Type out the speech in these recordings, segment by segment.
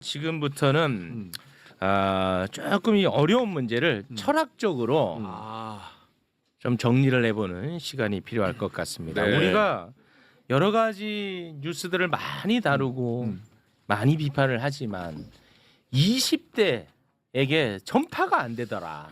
지금부터는 조금 이 어려운 문제를 철학적으로 좀 정리를 해보는 시간이 필요할 것 같습니다. 네. 우리가 여러 가지 뉴스들을 많이 다루고 많이 비판을 하지만 20대에게 전파가 안 되더라.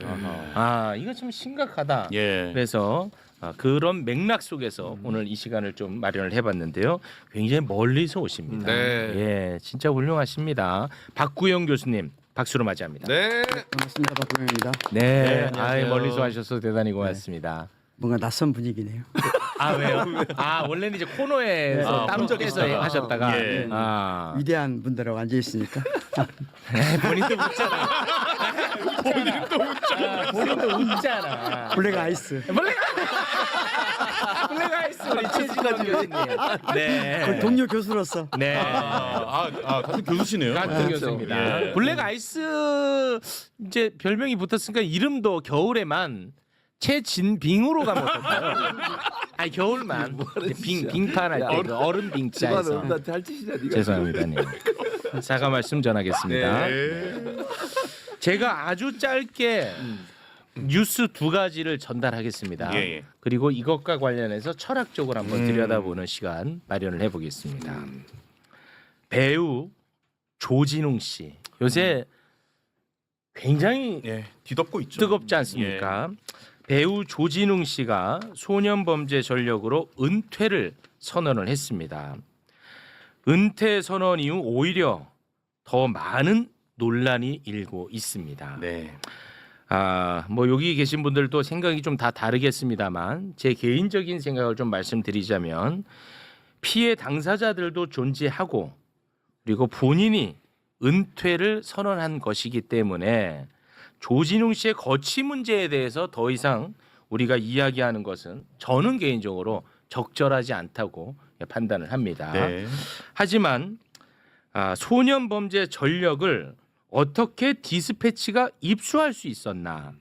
이거 좀 심각하다. 예. 그래서 그런 맥락 속에서 오늘 이 시간을 좀 마련을 해봤는데요. 굉장히 멀리서 오십니다. 네. 예, 진짜 훌륭하십니다. 박구영 교수님 박수로 맞이합니다. 네. 반갑습니다. 박구영입니다. 네, 안녕하세요. 멀리서 하셔서 대단히 고맙습니다. 뭔가 낯선 분위기네요. 아 왜요? 원래는 이제 코너에서 따로 깨서 하셨다가 예. 위대한 분들하고 앉아 있으니까 본인도 웃잖아. 본인도 웃잖아. 블랙 아이스. 블랙아이스 우리 최진원 교수님. 네. 거의 동료 교수로서 네. 같은 교수시네요. 같은 교수입니다. 예. 블랙 아이스 이제 별명이 붙었으니까 이름도 겨울에만 최진빙으로 가면 어떨까요? 아니 겨울만 빙판 할 때 얼음 빙자에서 죄송합니다. 네. 사과 말씀 전하겠습니다. 제가 아주 짧게 뉴스 두 가지를 전달하겠습니다. 예. 그리고 이것과 관련해서 철학적으로 한번 들여다보는 시간 마련을 해보겠습니다. 배우 조진웅 씨 요새 굉장히 뒤덮고 있죠. 뜨겁지 않습니까? 배우 조진웅 씨가 소년범죄 전력으로 은퇴를 선언을 했습니다. 은퇴 선언 이후 오히려 더 많은 논란이 일고 있습니다. 네. 뭐 여기 계신 분들도 생각이 좀 다 다르겠습니다만 제 개인적인 생각을 좀 말씀드리자면 피해 당사자들도 존재하고 그리고 본인이 은퇴를 선언한 것이기 때문에 조진웅 씨의 거취 문제에 대해서 더 이상 우리가 이야기하는 것은 저는 개인적으로 적절하지 않다고 판단을 합니다. 네. 하지만 소년범죄 전력을 어떻게 디스패치가 입수할 수 있었나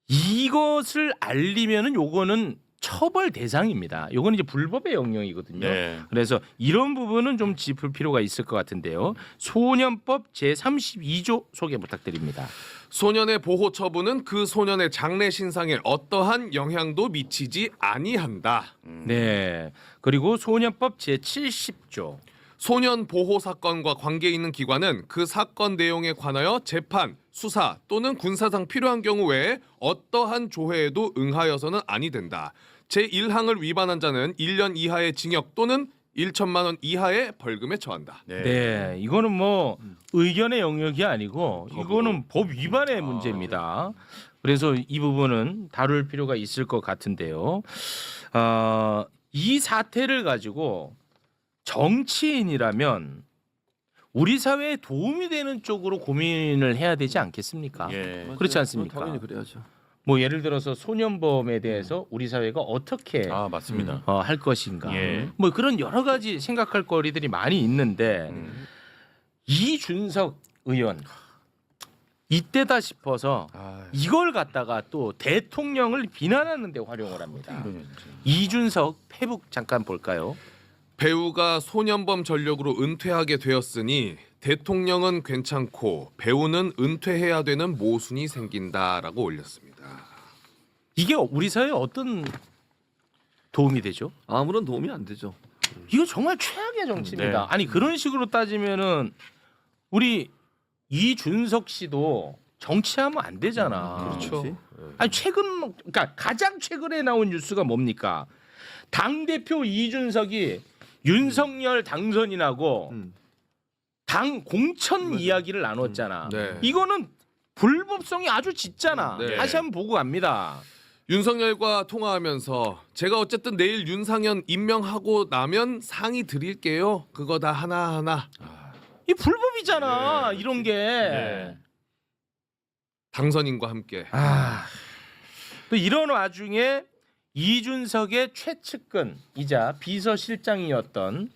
이것을 알리면은 요거는 처벌 대상입니다. 요거는 이제 불법의 영역이거든요. 네. 그래서 이런 부분은 좀 짚을 필요가 있을 것 같은데요. 소년법 제32조 소개 부탁드립니다. 소년의 보호 처분은 그 소년의 장래 신상에 어떠한 영향도 미치지 아니한다. 네. 그리고 소년법 제70조. 소년 보호 사건과 관계 있는 기관은 그 사건 내용에 관하여 재판, 수사 또는 군사상 필요한 경우 외에 어떠한 조회에도 응하여서는 아니 된다. 제1항을 위반한 자는 1년 이하의 징역 또는 1천만 원 이하의 벌금에 처한다. 네. 이거는 뭐 의견의 영역이 아니고 이거는 법 위반의 문제입니다. 그래서 이 부분은 다룰 필요가 있을 것 같은데요. 이 사태를 가지고 정치인이라면 우리 사회에 도움이 되는 쪽으로 고민을 해야 되지 않겠습니까? 예. 그렇지 않습니까? 당연히 그래야죠. 뭐 예를 들어서 소년범에 대해서 우리 사회가 어떻게 맞습니다. 할 것인가. 예. 뭐 그런 여러 가지 생각할 거리들이 많이 있는데 이준석 의원 이때다 싶어서 이걸 갖다가 또 대통령을 비난하는 데 활용을 합니다. 이준석 페북 잠깐 볼까요? 배우가 소년범 전력으로 은퇴하게 되었으니 대통령은 괜찮고 배우는 은퇴해야 되는 모순이 생긴다라고 올렸습니다. 이게 우리 사회에 어떤 도움이 되죠? 아무런 도움이 안 되죠. 이거 정말 최악의 정치입니다. 네. 아니 그런 식으로 따지면은 우리 이준석 씨도 정치하면 안 되잖아. 그렇죠. 아니 그러니까 가장 최근에 나온 뉴스가 뭡니까? 당 대표 이준석이 윤석열 당선이 나고 당 공천 이야기를 나눴잖아. 네. 이거는 불법성이 아주 짙잖아. 네. 다시 한번 보고 갑니다. 윤석열과 통화하면서 제가 어쨌든 내일 윤상현 임명하고 나면 상의 드릴게요. 그거 다 하나하나. 이 불법이잖아. 이런 게. 네. 당선인과 함께. 또 이런 와중에 이준석의 최측근이자 비서실장이었던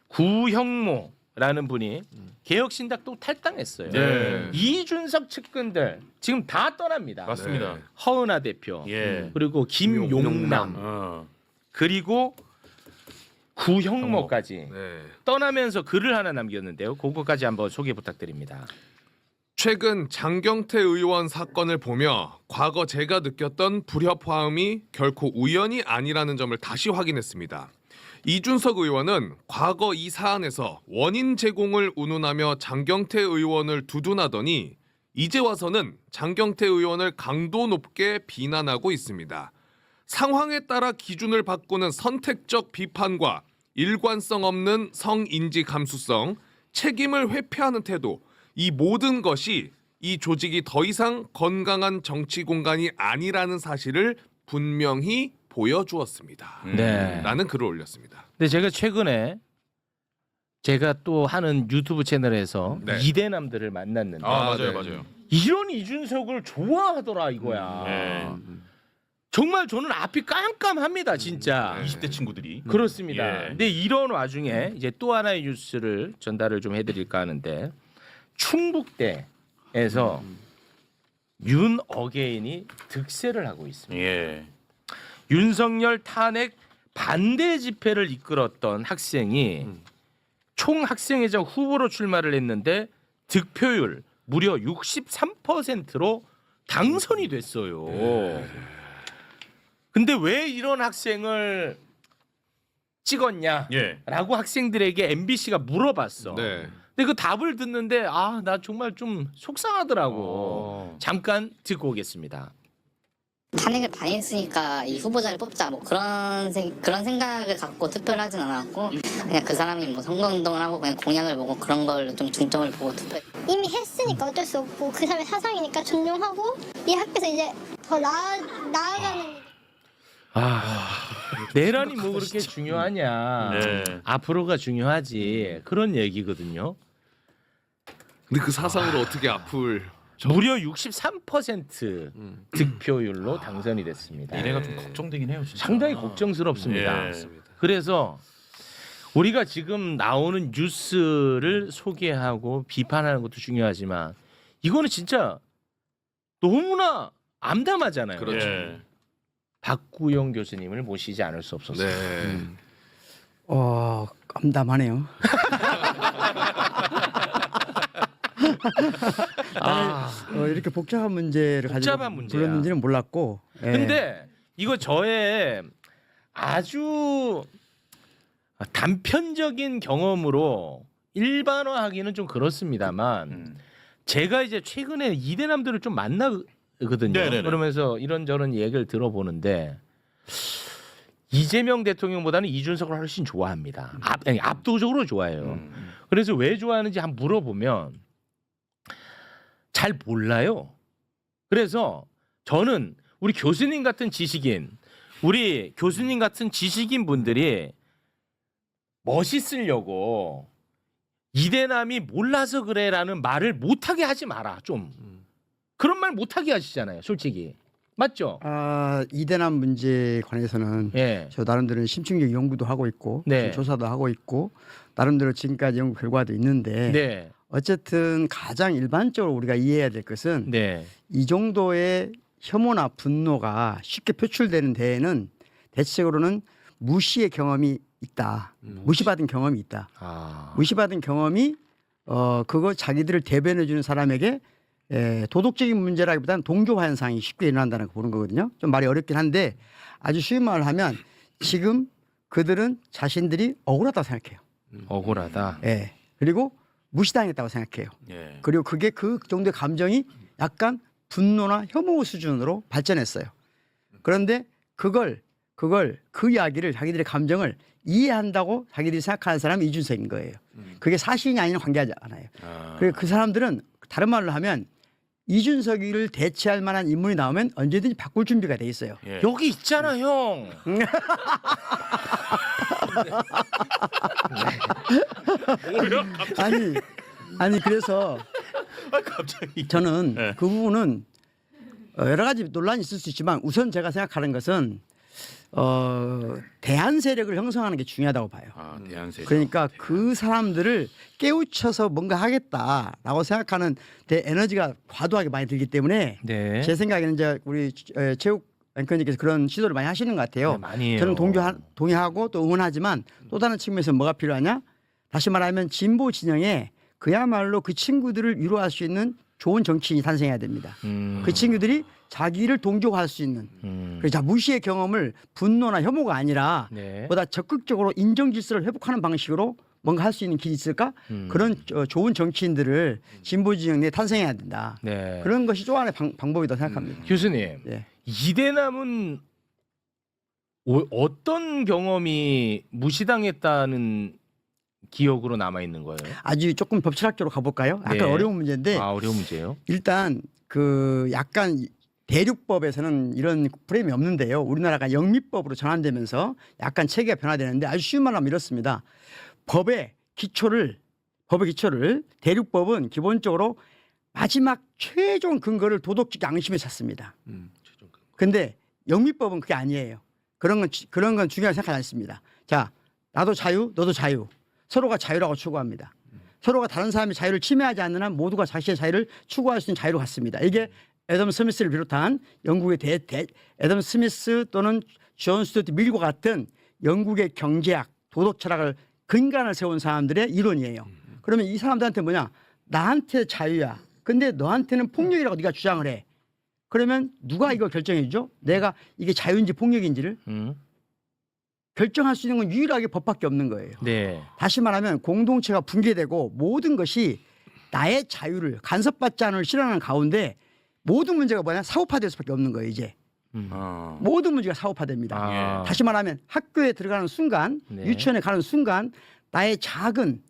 구형모라는 분이 개혁신당 또 탈당했어요. 네. 이준석 측근들 지금 다 떠납니다. 맞습니다. 네. 허은하 대표 예. 그리고 김용남 어. 그리고 구형모까지 네. 떠나면서 글을 하나 남겼는데요. 그거까지 한번 소개 부탁드립니다. 최근 장경태 의원 사건을 보며 과거 제가 느꼈던 불협화음이 결코 우연이 아니라는 점을 다시 확인했습니다. 이준석 의원은 과거 이 사안에서 원인 제공을 운운하며 장경태 의원을 두둔하더니 이제 와서는 장경태 의원을 강도 높게 비난하고 있습니다. 상황에 따라 기준을 바꾸는 선택적 비판과 일관성 없는 성인지 감수성, 책임을 회피하는 태도, 이 모든 것이 이 조직이 더 이상 건강한 정치 공간이 아니라는 사실을 분명히 보여주었습니다. 네. 라는 글을 올렸습니다. 근데 제가 최근에 제가 또 하는 유튜브 채널에서 네. 이대남들을 만났는데 맞아요. 이런 이준석을 좋아하더라 이거야. 예. 정말 저는 앞이 깜깜합니다 진짜. 20대 친구들이. 그렇습니다. 예. 근데 이런 와중에 이제 또 하나의 뉴스를 전달을 좀 해드릴까 하는데 충북대에서 윤 어게인이 득세를 하고 있습니다. 예. 윤석열 탄핵 반대 집회를 이끌었던 학생이 총 학생회장 후보로 출마를 했는데 득표율 무려 63%로 당선이 됐어요. 근데 왜 이런 학생을 찍었냐라고 예. 학생들에게 MBC가 물어봤어. 네. 근데 그 답을 듣는데 아, 나 정말 좀 속상하더라고. 잠깐 듣고 오겠습니다. 탄핵을 반했으니까 이 후보자를 뽑자 뭐 그런 생각을 갖고 투표를 하진 않았고 그냥 그 사람이 뭐 선거운동을 하고 그냥 공약을 보고 그런 걸 좀 중점을 보고 투표. 이미 했으니까 어쩔 수 없고 그 사람의 사상이니까 존중하고 이 학교에서 이제 더 나아가는. 내란이 뭐 그렇게 중요하냐? 네. 앞으로가 중요하지. 그런 얘기거든요. 근데 그 사상으로 어떻게 앞을 무려 63% 득표율로 당선이 됐습니다. 미래가 좀 걱정되긴 해요. 진짜. 상당히 걱정스럽습니다. 예. 그래서 우리가 지금 나오는 뉴스를 소개하고 비판하는 것도 중요하지만 이거는 진짜 너무나 암담하잖아요. 그렇죠. 예. 박구영 교수님을 모시지 않을 수 없었어요. 네. 깜담하네요. 이렇게 복잡한 문제를 복잡한 가지고 문제야. 불렀는지는 몰랐고. 예. 근데 이거 저의 아주 단편적인 경험으로 일반화하기는 좀 그렇습니다만 제가 이제 최근에 이대남들을 좀 만나거든요. 네네네. 그러면서 이런저런 얘기를 들어보는데 이재명 대통령보다는 이준석을 훨씬 좋아합니다. 압도적으로 좋아해요. 그래서 왜 좋아하는지 한번 물어보면 잘 몰라요. 그래서 저는 우리 교수님 같은 지식인, 우리 교수님 같은 지식인 분들이 멋있으려고 이대남이 몰라서 그래라는 말을 못하게 하지 마라. 좀 그런 말 못하게 하시잖아요. 솔직히 맞죠? 이대남 문제에 관해서는 예. 저 나름대로 심층적 연구도 하고 있고 네. 조사도 하고 있고 나름대로 지금까지 연구 결과도 있는데 네, 어쨌든 가장 일반적으로 우리가 이해해야 될 것은 네, 이 정도의 혐오나 분노가 쉽게 표출되는 데에는 대체적으로는 무시의 경험이 있다. 무시받은 경험이 있다. 무시받은 경험이 그거 자기들을 대변해 주는 사람에게 도덕적인 문제라기보다는 동조 현상이 쉽게 일어난다는 거 보는 거거든요. 좀 말이 어렵긴 한데 아주 쉬운 말을 하면 지금 그들은 자신들이 억울하다고 생각해요. 억울하다. 예. 그리고 무시당했다고 생각해요. 예. 그리고 그게 그 정도의 감정이 약간 분노나 혐오 수준으로 발전했어요. 그런데 그걸 그 이야기를 자기들의 감정을 이해한다고 자기들이 생각하는 사람이 이준석인 거예요. 그게 사실이 아니면 관계하지 않아요. 그리고 그 사람들은 다른 말로 하면 이준석이를 대체할 만한 인물이 나오면 언제든지 바꿀 준비가 돼 있어요. 예. 여기 있잖아, 형. 아니 그래서 갑자기. 저는 네. 그 부분은 여러 가지 논란이 있을 수 있지만 우선 제가 생각하는 것은 대한 세력을 형성하는 게 중요하다고 봐요. 대한세. 그러니까 그 사람들을 깨우쳐서 뭔가 하겠다라고 생각하는 데 에너지가 과도하게 많이 들기 때문에 네. 제 생각에는 이제 우리 체육 앵커님께서 그런 시도를 많이 하시는 것 같아요. 네, 많이 해요. 저는 동의하고 또 응원하지만 또 다른 측면에서 뭐가 필요하냐? 다시 말하면 진보 진영에 그야말로 그 친구들을 위로할 수 있는 좋은 정치인이 탄생해야 됩니다. 그 친구들이 자기를 동조할 수 있는 그래서 무시의 경험을 분노나 혐오가 아니라 네. 보다 적극적으로 인정 질서를 회복하는 방식으로 뭔가 할 수 있는 길이 있을까? 그런 좋은 정치인들을 진보 진영 내에 탄생해야 된다. 네. 그런 것이 또 하나의 방법이다 생각합니다. 교수님, 예. 이대남은 어떤 경험이 무시당했다는 기억으로 남아 있는 거예요? 아주 조금 법철학적으로 가볼까요? 약간 네. 어려운 문제인데 아, 어려운 문제예요. 일단 그 약간 대륙법에서는 이런 프레임이 없는데요. 우리나라가 영미법으로 전환되면서 약간 체계가 변화되는데 아주 쉬운 말로 하면 이렇습니다. 법의 기초를 대륙법은 기본적으로 마지막 최종 근거를 도덕적 양심에 찾습니다. 근데 영미법은 그게 아니에요. 그런 건 중요하게 생각하지 않습니다. 자, 나도 자유, 너도 자유. 서로가 자유라고 추구합니다. 서로가 다른 사람의 자유를 침해하지 않는 한 모두가 자신의 자유를 추구할 수 있는 자유로 같습니다. 이게 애덤 스미스를 비롯한 영국의 애덤 스미스 또는 존 스튜어트 밀과 같은 영국의 경제학, 도덕 철학을 근간을 세운 사람들의 이론이에요. 그러면 이 사람들한테 뭐냐? 나한테 자유야. 근데 너한테는 폭력이라고 네가 주장을 해. 그러면 누가 이거 결정해 주죠? 내가 이게 자유인지 폭력인지를 결정할 수 있는 건 유일하게 법밖에 없는 거예요. 네. 다시 말하면 공동체가 붕괴되고 모든 것이 나의 자유를 간섭받지 않을 실현하는 가운데 모든 문제가 뭐냐? 사고파될 수밖에 없는 거예요. 이제 모든 문제가 사고파됩니다. 아. 다시 말하면 학교에 들어가는 순간, 네. 유치원에 가는 순간 나의 작은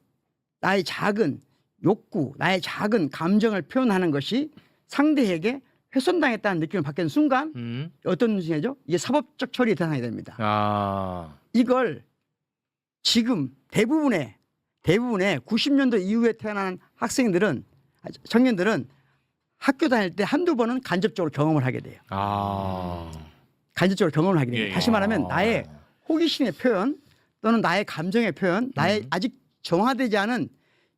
욕구, 나의 작은 감정을 표현하는 것이 상대에게 훼손당했다는 느낌을 받게 된 순간 어떤 순간이죠? 이게 사법적 처리의 대상이 됩니다. 아. 이걸 지금 대부분의 90년도 이후에 태어난 청년들은 학교 다닐 때 한두 번은 간접적으로 경험을 하게 돼요. 아. 간접적으로 경험을 하게 돼요. 예, 예. 다시 말하면 나의 호기심의 표현 또는 나의 감정의 표현, 나의 아직 정화되지 않은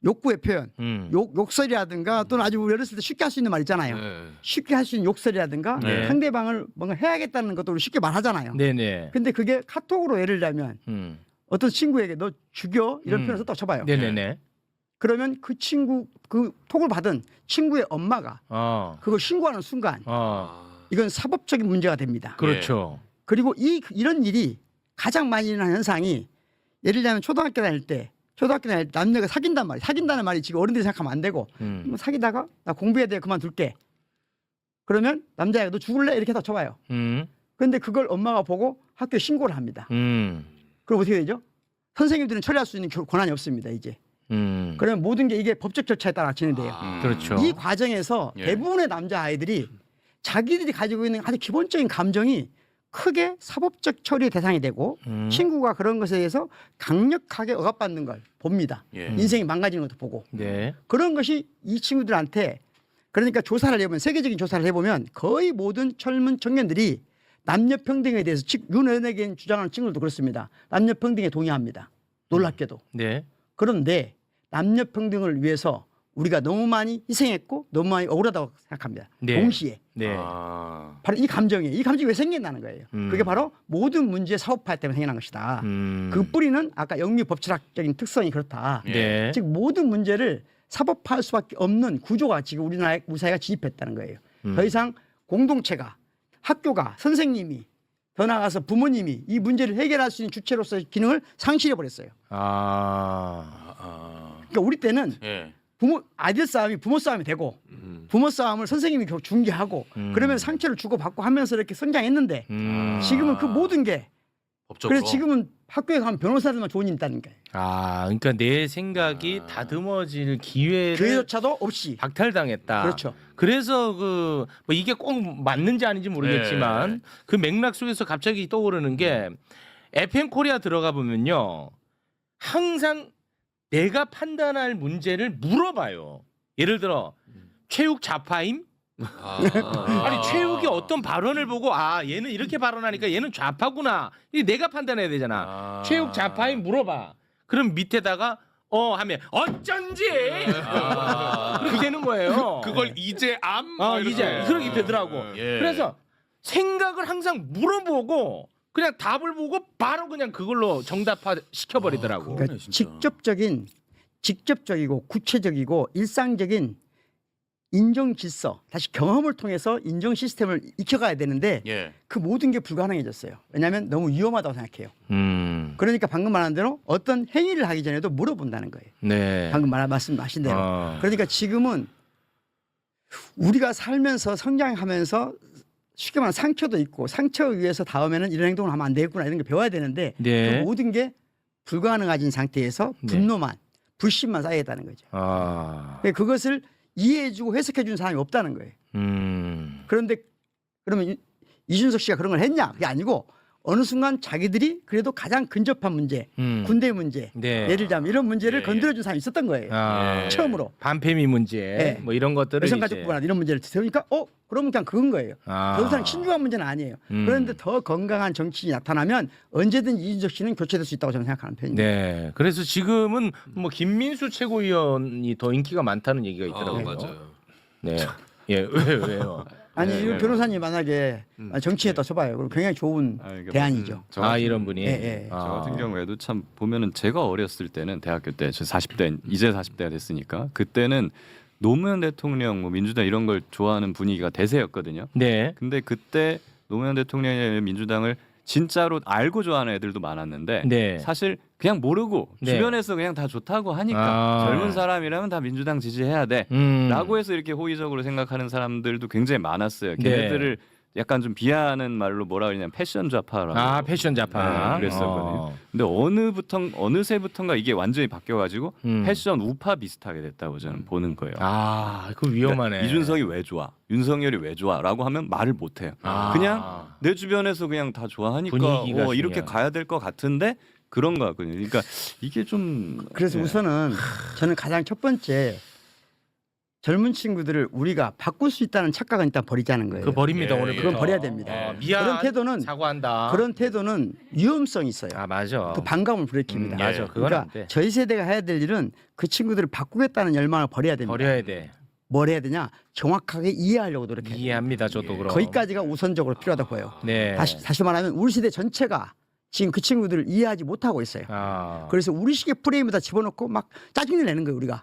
욕구의 표현, 욕설이라든가 또는 아주 우리 어렸을 때 쉽게 할 수 있는 말 있잖아요. 쉽게 할 수 있는 욕설이라든가 네. 상대방을 뭔가 해야겠다는 것도 우리 쉽게 말하잖아요. 네네. 근데 그게 카톡으로 예를 들면 어떤 친구에게 너 죽여 이런 표현을 썼다고 쳐봐요. 네네네. 그러면 그 친구 그 톡을 받은 친구의 엄마가 그걸 신고하는 순간 이건 사법적인 문제가 됩니다. 그렇죠. 그리고 이런 일이 가장 많이 일어나는 현상이 예를 들면 초등학교 다닐 때 남녀가 사귄다는 말이 지금 어른들이 생각하면 안 되고 뭐 사귀다가 나 공부해야 돼 그만둘게. 그러면 남자애가 너 죽을래 이렇게 다 쳐봐요. 그런데 그걸 엄마가 보고 학교에 신고를 합니다. 그럼 어떻게 되죠? 선생님들은 처리할 수 있는 권한이 없습니다. 이제. 그러면 모든 게 이게 법적 절차에 따라 진행돼요. 그렇죠. 이 과정에서 예. 대부분의 남자 아이들이 자기들이 가지고 있는 아주 기본적인 감정이 크게 사법적 처리의 대상이 되고 친구가 그런 것에 대해서 강력하게 억압받는 걸 봅니다. 예. 인생이 망가지는 것도 보고. 네. 그런 것이 이 친구들한테 그러니까 조사를 해보면 세계적인 조사를 해보면 거의 모든 젊은 청년들이 남녀평등에 대해서 윤은혜에게 주장하는 친구들도 그렇습니다. 남녀평등에 동의합니다. 놀랍게도. 네. 그런데 남녀평등을 위해서 우리가 너무 많이 희생했고 너무 많이 억울하다고 생각합니다. 네. 동시에. 네. 바로 이 감정이 왜 생긴다는 거예요. 그게 바로 모든 문제의 사업화 때문에 생겨난 것이다. 그 뿌리는 아까 영미 법철학적인 특성이 그렇다. 네. 즉 모든 문제를 사법화할 수밖에 없는 구조가 지금 우리 사회가 진입했다는 거예요. 더 이상 공동체가 학교가 선생님이 더 나아가서 부모님이 이 문제를 해결할 수 있는 주체로서의 기능을 상실해 버렸어요. 그러니까 우리 때는 예. 아이들 싸움이 부모 싸움이 되고 부모 싸움을 선생님이 중재하고 그러면 상처를 주고받고 하면서 이렇게 성장했는데 지금은 그 모든 게 법적으로. 그래서 지금은 학교에 가면 변호사들만 좋은 일 있다는 거예요. 그러니까 내 생각이 다듬어질 기회를 기회조차도 없이. 박탈당했다. 그렇죠. 그래서 뭐 이게 꼭 맞는지 아닌지 모르겠지만 네. 그 맥락 속에서 갑자기 떠오르는 게 FM 코리아 들어가 보면요. 항상 내가 판단할 문제를 물어봐요. 예를 들어 최욱 좌파임? 아니 최욱이 어떤 발언을 보고 얘는 이렇게 발언하니까 얘는 좌파구나. 이게 내가 판단해야 되잖아. 최욱 좌파임 물어봐. 그럼 밑에다가 하면 어쩐지 그렇게 되는 거예요. 그걸 이제 이제 그렇게 되더라고. 예. 그래서 생각을 항상 물어보고 그냥 답을 보고 바로 그냥 그걸로 정답화 시켜버리더라고. 그러니까 직접적이고 구체적이고 일상적인 인정 질서, 다시 경험을 통해서 인정 시스템을 익혀가야 되는데 예. 그 모든 게 불가능해졌어요. 왜냐하면 너무 위험하다고 생각해요. 음. 그러니까 방금 말한 대로 어떤 행위를 하기 전에도 물어본다는 거예요. 네. 방금 말씀하신 대로. 어. 그러니까 지금은 우리가 살면서 성장하면서 쉽게 말하면 상처도 있고 상처에 의해서 다음에는 이런 행동을 하면 안 되겠구나 이런 게 배워야 되는데 네. 그 모든 게 불가능해진 상태에서 네. 분노만 불신만 쌓여있다는 거죠. 아. 그러니까 그것을 이해해주고 해석해주는 사람이 없다는 거예요. 그런데 그러면 이준석 씨가 그런 걸 했냐? 그게 아니고 어느 순간 자기들이 그래도 가장 근접한 문제, 군대 문제, 네. 예를 들자면 이런 문제를 예. 건드려준 사람이 있었던 거예요. 아. 처음으로. 반페미 문제 네. 뭐 이런 것들을 여성가족부나 이런 문제를 세우니까 그러면 그냥 그건 거예요. 아. 더 이상 신중한 문제는 아니에요. 그런데 더 건강한 정치인이 나타나면 언제든 이준석 씨는 교체될 수 있다고 저는 생각하는 편입니다. 네. 그래서 지금은 뭐 김민수 최고위원이 더 인기가 많다는 얘기가 있더라고요. 맞아요. 네. 예. 왜요? 아니 네, 이 네. 변호사님 만약에 정치에다 써봐요. 그럼 굉장히 좋은 그러니까 대안이죠. 저 아 같은- 이런 분이. 예, 예. 저 같은 경우에도 참 보면은 제가 어렸을 때는 대학교 때 저 40대 이제 40대가 됐으니까 그때는 노무현 대통령 뭐 민주당 이런 걸 좋아하는 분위기가 대세였거든요. 네. 근데 그때 노무현 대통령의 민주당을 진짜로 알고 좋아하는 애들도 많았는데 네. 사실 그냥 모르고 네. 주변에서 그냥 다 좋다고 하니까 아. 젊은 사람이라면 다 민주당 지지해야 돼 라고 해서 이렇게 호의적으로 생각하는 사람들도 굉장히 많았어요. 네. 걔네들을 약간 좀 비하하는 말로 뭐라 그러냐면 패션 좌파라고. 아 패션 좌파. 네, 그랬었거든요. 근데 어느새부턴가 이게 완전히 바뀌어가지고 패션 우파 비슷하게 됐다고 저는 보는 거예요. 아, 그 위험하네. 그러니까 이준석이 왜 좋아? 윤석열이 왜 좋아?라고 하면 말을 못해요. 아. 그냥 내 주변에서 그냥 다 좋아하니까 분위기가 이렇게 중요한. 가야 될 것 같은데 그런 거 같거든요. 그러니까 이게 좀 그래서 예. 우선은 저는 가장 첫 번째 젊은 친구들을 우리가 바꿀 수 있다는 착각은 일단 버리자는 거예요. 그 버립니다 예, 오늘부터. 그건 버려야 됩니다. 미안. 그런 태도는 사과한다. 그런 태도는 위험성이 있어요. 아 맞아. 그 반감을 불러일으킵니다. 맞아. 그건 그러니까 안 돼. 저희 세대가 해야 될 일은 그 친구들을 바꾸겠다는 열망을 버려야 됩니다. 버려야 돼. 뭘 해야 되냐? 정확하게 이해하려고 노력해야 돼요. 이해합니다. 저도 그럼. 거기까지가 우선적으로 필요하다 보여요. 네. 다시 말하면 우리 세대 전체가 지금 그 친구들을 이해하지 못하고 있어요. 아. 그래서 우리식의 프레임에다 집어넣고 막 짜증을 내는 거예요. 우리가.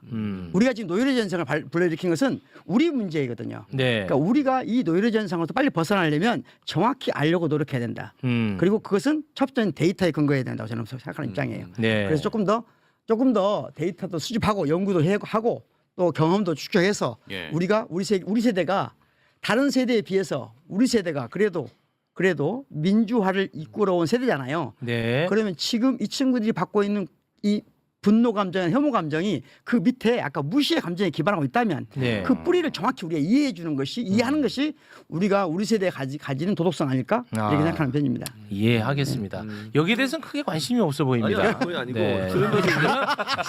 우리가 지금 노예의 전생을 불러일으킨 것은 우리 문제이거든요. 네. 그러니까 우리가 이 노예의 전생으로부터 빨리 벗어나려면 정확히 알려고 노력해야 된다. 그리고 그것은 첫 번째는 데이터에 근거해야 된다고 저는 생각하는 입장이에요. 네. 그래서 조금 더 데이터도 수집하고 연구도 하고 또 경험도 축적해서 예. 우리가 우리 세대가 다른 세대에 비해서 우리 세대가 그래도 민주화를 이끌어온 세대잖아요. 네. 그러면 지금 이 친구들이 받고 있는 이 분노 감정이나 혐오 감정이 그 밑에 아까 무시의 감정에 기반하고 있다면 네. 그 뿌리를 정확히 우리가 이해해 주는 것이 이해하는 것이 우리 세대에 가지는 도덕성 아닐까 아. 이렇게 생각하는 편입니다. 이해하겠습니다. 여기에 대해서는 크게 관심이 없어 보입니다. 아니요, 그건 아니고 네. 그러면서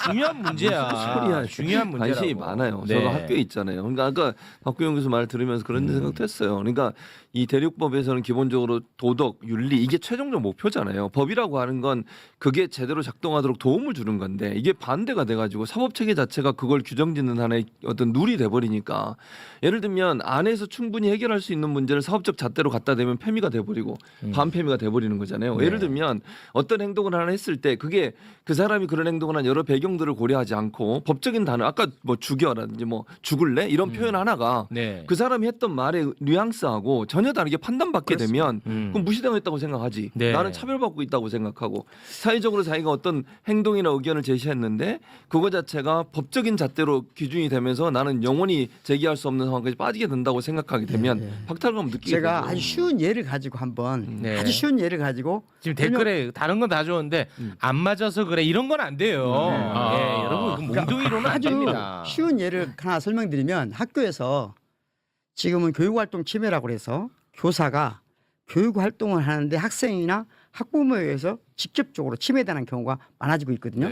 중요한 문제야. 소리야. 중요한 문제라고. 관심이 많아요. 네. 저도 학교에 있잖아요. 그러니까 아까 박구영 교수 말 들으면서 그런 생각도 했어요. 그러니까 이 대륙법에서는 기본적으로 도덕, 윤리 이게 최종적 목표잖아요. 법이라고 하는 건 그게 제대로 작동하도록 도움을 주는 건데 이게 반대가 돼가지고 사법 체계 자체가 그걸 규정짓는 하나의 어떤 룰이 돼버리니까 예를 들면 안에서 충분히 해결할 수 있는 문제를 사업적 잣대로 갖다 대면 폐미가 돼버리고 반폐미가 돼버리는 거잖아요. 네. 예를 들면 어떤 행동을 하나 했을 때 그게 그 사람이 그런 행동을 한 여러 배경들을 고려하지 않고 법적인 단어 아까 뭐 죽여라든지 뭐 죽을래 이런 표현 하나가 네. 그 사람이 했던 말의 뉘앙스하고 전혀 다르게 판단받게 되면 음. 그럼 무시당했다고 생각하지. 네. 나는 차별받고 있다고 생각하고 사회적으로 자기가 어떤 행동이나 의견을 제시했는데 그거 자체가 법적인 잣대로 기준이 되면서 나는 영원히 제기할 수 없는 상황까지 빠지게 된다고 생각하게 되면 박탈감을 느끼게 제가 되죠. 아주 쉬운 예를 가지고 한번 네. 아주 쉬운 예를 가지고 지금 댓글에 다른 건 다 좋은데 안 맞아서 그래 이런 건 안 돼요. 예, 여러분 그 몽둥이로는 안 아주 됩니다. 쉬운 예를 하나 설명드리면 학교에서 지금은 교육활동 침해라고 그래서 교사가 교육활동을 하는데 학생이나 학부모에 의해서 직접적으로 침해당하는 경우가 많아지고 있거든요.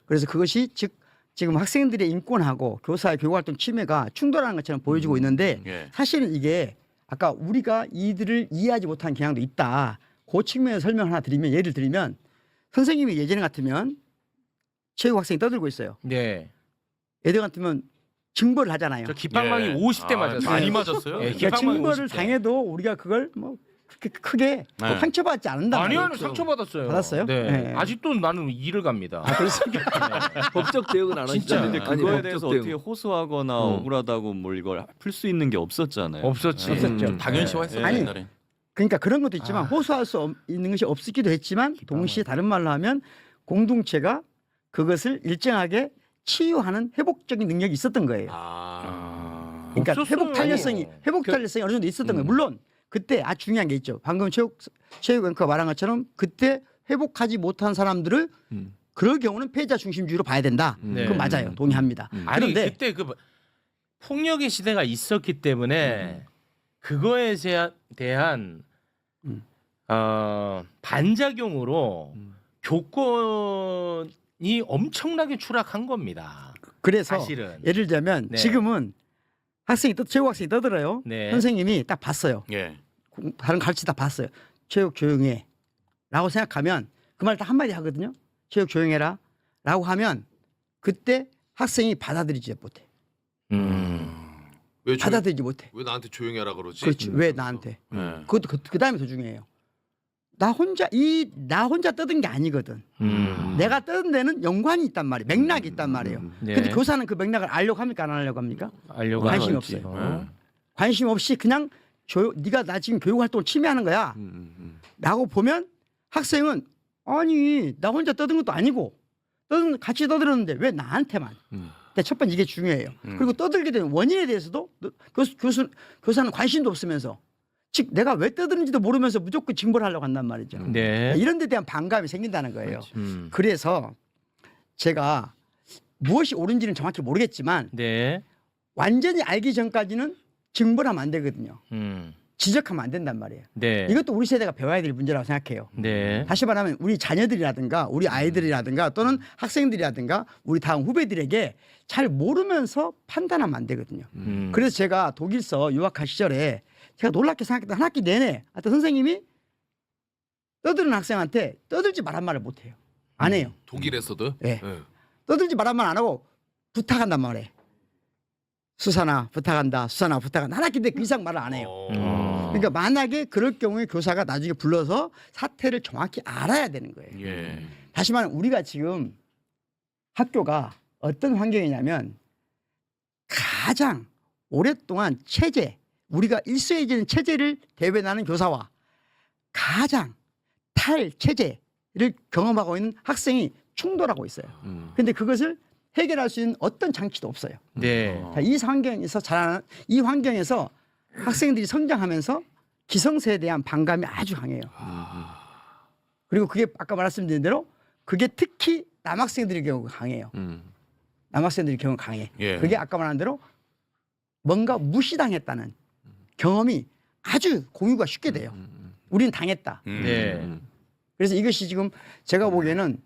그래서 그것이 즉 지금 학생들의 인권하고 교사의 교육활동 침해가 충돌하는 것처럼 보여지고 있는데 예. 사실은 이게 아까 우리가 이들을 이해하지 못한 경향도 있다. 그 측면에서 설명 하나 드리면 예를 들면 선생님이 예전에 같으면 체육 학생이 떠들고 있어요. 네. 예전 같으면 징벌을 하잖아요. 저 기빵망이 예. 50대 아, 맞았어요. 많이 맞았어요. 예, 그러니까 기빵망이 징벌을 50대. 당해도 우리가 그걸 뭐 그렇게 크게 네. 상처받지 않는다. 아니요, 말이에요. 상처 받았어요. 받았어요? 네. 네. 아직도 나는 일을 갑니다. 법적 대응은 안 진짜 하시잖아요. 근데 아니, 그거에 법적 대해서 대응. 어떻게 호소하거나 어. 억울하다고 뭘 이걸 풀 수 있는 게 없었잖아요. 없었지. 없었죠. 좀 당연시화했어요 아니, 옛날에. 그러니까 그런 것도 있지만 아. 호소할 수 있는 것이 없기도 했지만 동시에 다른 말로 하면 공동체가 그것을 일정하게 치유하는 회복적인 능력이 있었던 거예요. 그러니까 없었어요. 회복 탄력성이 어느 정도 있었던 거예요. 물론 그때 아주 중요한 게 있죠. 방금 체육 앵커가 말한 것처럼 그때 회복하지 못한 사람들을 그럴 경우는 패자 중심주의로 봐야 된다. 네. 그건 맞아요. 동의합니다. 아니 그런데 그때 그 폭력의 시대가 있었기 때문에 그거에 대한 반작용으로 교권이 엄청나게 추락한 겁니다. 그래서 사실은. 예를 들자면 네. 지금은 체육 학생이 떠들어요. 네. 선생님이 딱 봤어요. 예. 다른 가르치 다 봤어요. 체육 조용해 라고 생각하면 그 말 딱 한마디 하거든요. 체육 조용해라 라고 하면 그때 학생이 받아들이지 못해. 왜 받아들이지 못해. 왜 나한테 조용히 하라 그러지? 그렇지. 왜 나한테. 예. 그것도 그 다음에 더 중요해요. 나 혼자 떠든 게 아니거든. 내가 떠든 데는 연관이 있단 말이에요. 맥락이 있단 말이에요. 네. 근데 교사는 그 맥락을 알려고 합니까? 안 알려고 합니까? 알려고 관심이 하지. 없어요. 관심 없이 그냥 네가 나 지금 교육 활동을 침해하는 거야. 라고 보면 학생은 아니 나 혼자 떠든 것도 아니고 같이 떠들었는데 왜 나한테만. 근데 첫 번째 이게 중요해요. 그리고 떠들게 된 원인에 대해서도 교사는 관심도 없으면서 즉 내가 왜 떠드는지도 모르면서 무조건 징벌을 하려고 한단 말이죠. 네. 이런 데 대한 반감이 생긴다는 거예요. 음. 그래서 제가 무엇이 옳은지는 정확히 모르겠지만 네. 완전히 알기 전까지는 징벌하면 안 되거든요. 음. 지적하면 안 된단 말이에요. 네. 이것도 우리 세대가 배워야 될 문제라고 생각해요. 네. 다시 말하면 우리 자녀들이라든가 우리 아이들이라든가 또는 학생들이라든가 우리 다음 후배들에게 잘 모르면서 판단하면 안 되거든요. 그래서 제가 독일서 유학할 시절에 제가 놀랍게 생각했던 한 학기 내내 하여튼 선생님이 떠드는 학생한테 떠들지 말란 말을 못 해요. 안 해요. 독일에서도. 예. 떠들지 말란 말 안 하고 부탁한단 말이에요. 수산아 부탁한다. 수산아 부탁한다. 한 학기 때 그 이상 말을 안 해요. 그러니까 만약에 그럴 경우에 교사가 나중에 불러서 사태를 정확히 알아야 되는 거예요. 예. 다시 말하면 우리가 지금 학교가 어떤 환경이냐면 가장 오랫동안 우리가 일수해지는 체제를 대변하는 교사와 가장 탈체제를 경험하고 있는 학생이 충돌하고 있어요. 그런데 그것을 해결할 수 있는 어떤 장치도 없어요. 네. 자, 이 환경에서 학생들이 성장하면서 기성세에 대한 반감이 아주 강해요. 그리고 그게 아까 말씀드린 대로 그게 특히 남학생들의 경우 강해요. 남학생들의 경우 강해. 예. 그게 아까 말한 대로 뭔가 무시당했다는 경험이 아주 공유가 쉽게 돼요. 우리는 당했다. 네. 그래서 이것이 지금 제가 보기에는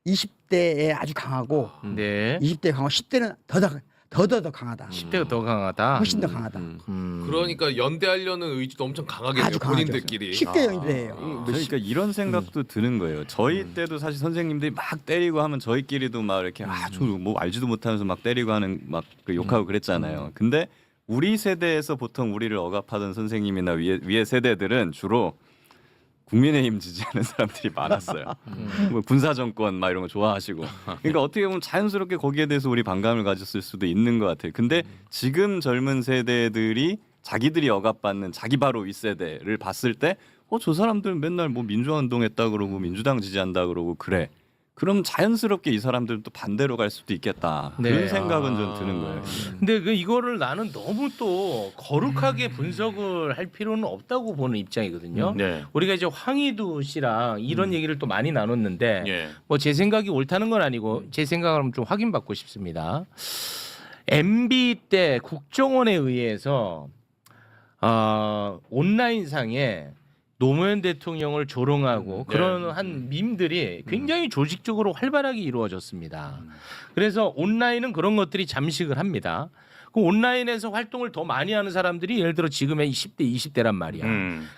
20대에 아주 강하고 네. 20대 강하고 10대는 더 강하다. 10대가 더 강하다. 훨씬 더 강하다. 그러니까 연대하려는 의지도 엄청 강하겠네요. 아주 강하죠. 본인들끼리. 쉽게 연대해요. 그러니까 이런 생각도 드는 거예요. 저희 때도 사실 선생님들이 막 때리고 하면 저희끼리도 막 이렇게 뭐 알지도 못하면서 막 때리고 하는 막 그 욕하고 그랬잖아요. 근데 우리 세대에서 보통 우리를 억압하던 선생님이나 위에 세대들은 주로 국민의힘 지지하는 사람들이 많았어요. 뭐 군사 정권 막 이런 거 좋아하시고. 그러니까 어떻게 보면 자연스럽게 거기에 대해서 우리 반감을 가졌을 수도 있는 것 같아요. 근데 지금 젊은 세대들이 자기들이 억압받는 자기 바로 윗세대를 봤을 때 저 사람들 맨날 뭐 민주화 운동했다 그러고 민주당 지지한다 그러고 그래. 그럼 자연스럽게 이 사람들도 반대로 갈 수도 있겠다. 네. 그런 생각은 좀 드는 거예요. 근데 이거를 나는 너무 또 거룩하게 분석을 할 필요는 없다고 보는 입장이거든요. 네. 우리가 이제 황희두 씨랑 이런 얘기를 또 많이 나눴는데 예. 뭐 제 생각이 옳다는 건 아니고 제 생각을 좀 확인받고 싶습니다. MB 때 국정원에 의해서 온라인상에 노무현 대통령을 조롱하고 그런 한 밈들이 굉장히 조직적으로 활발하게 이루어졌습니다. 그래서 온라인은 그런 것들이 잠식을 합니다. 그 온라인에서 활동을 더 많이 하는 사람들이 예를 들어 지금의 10대, 20대란 말이야.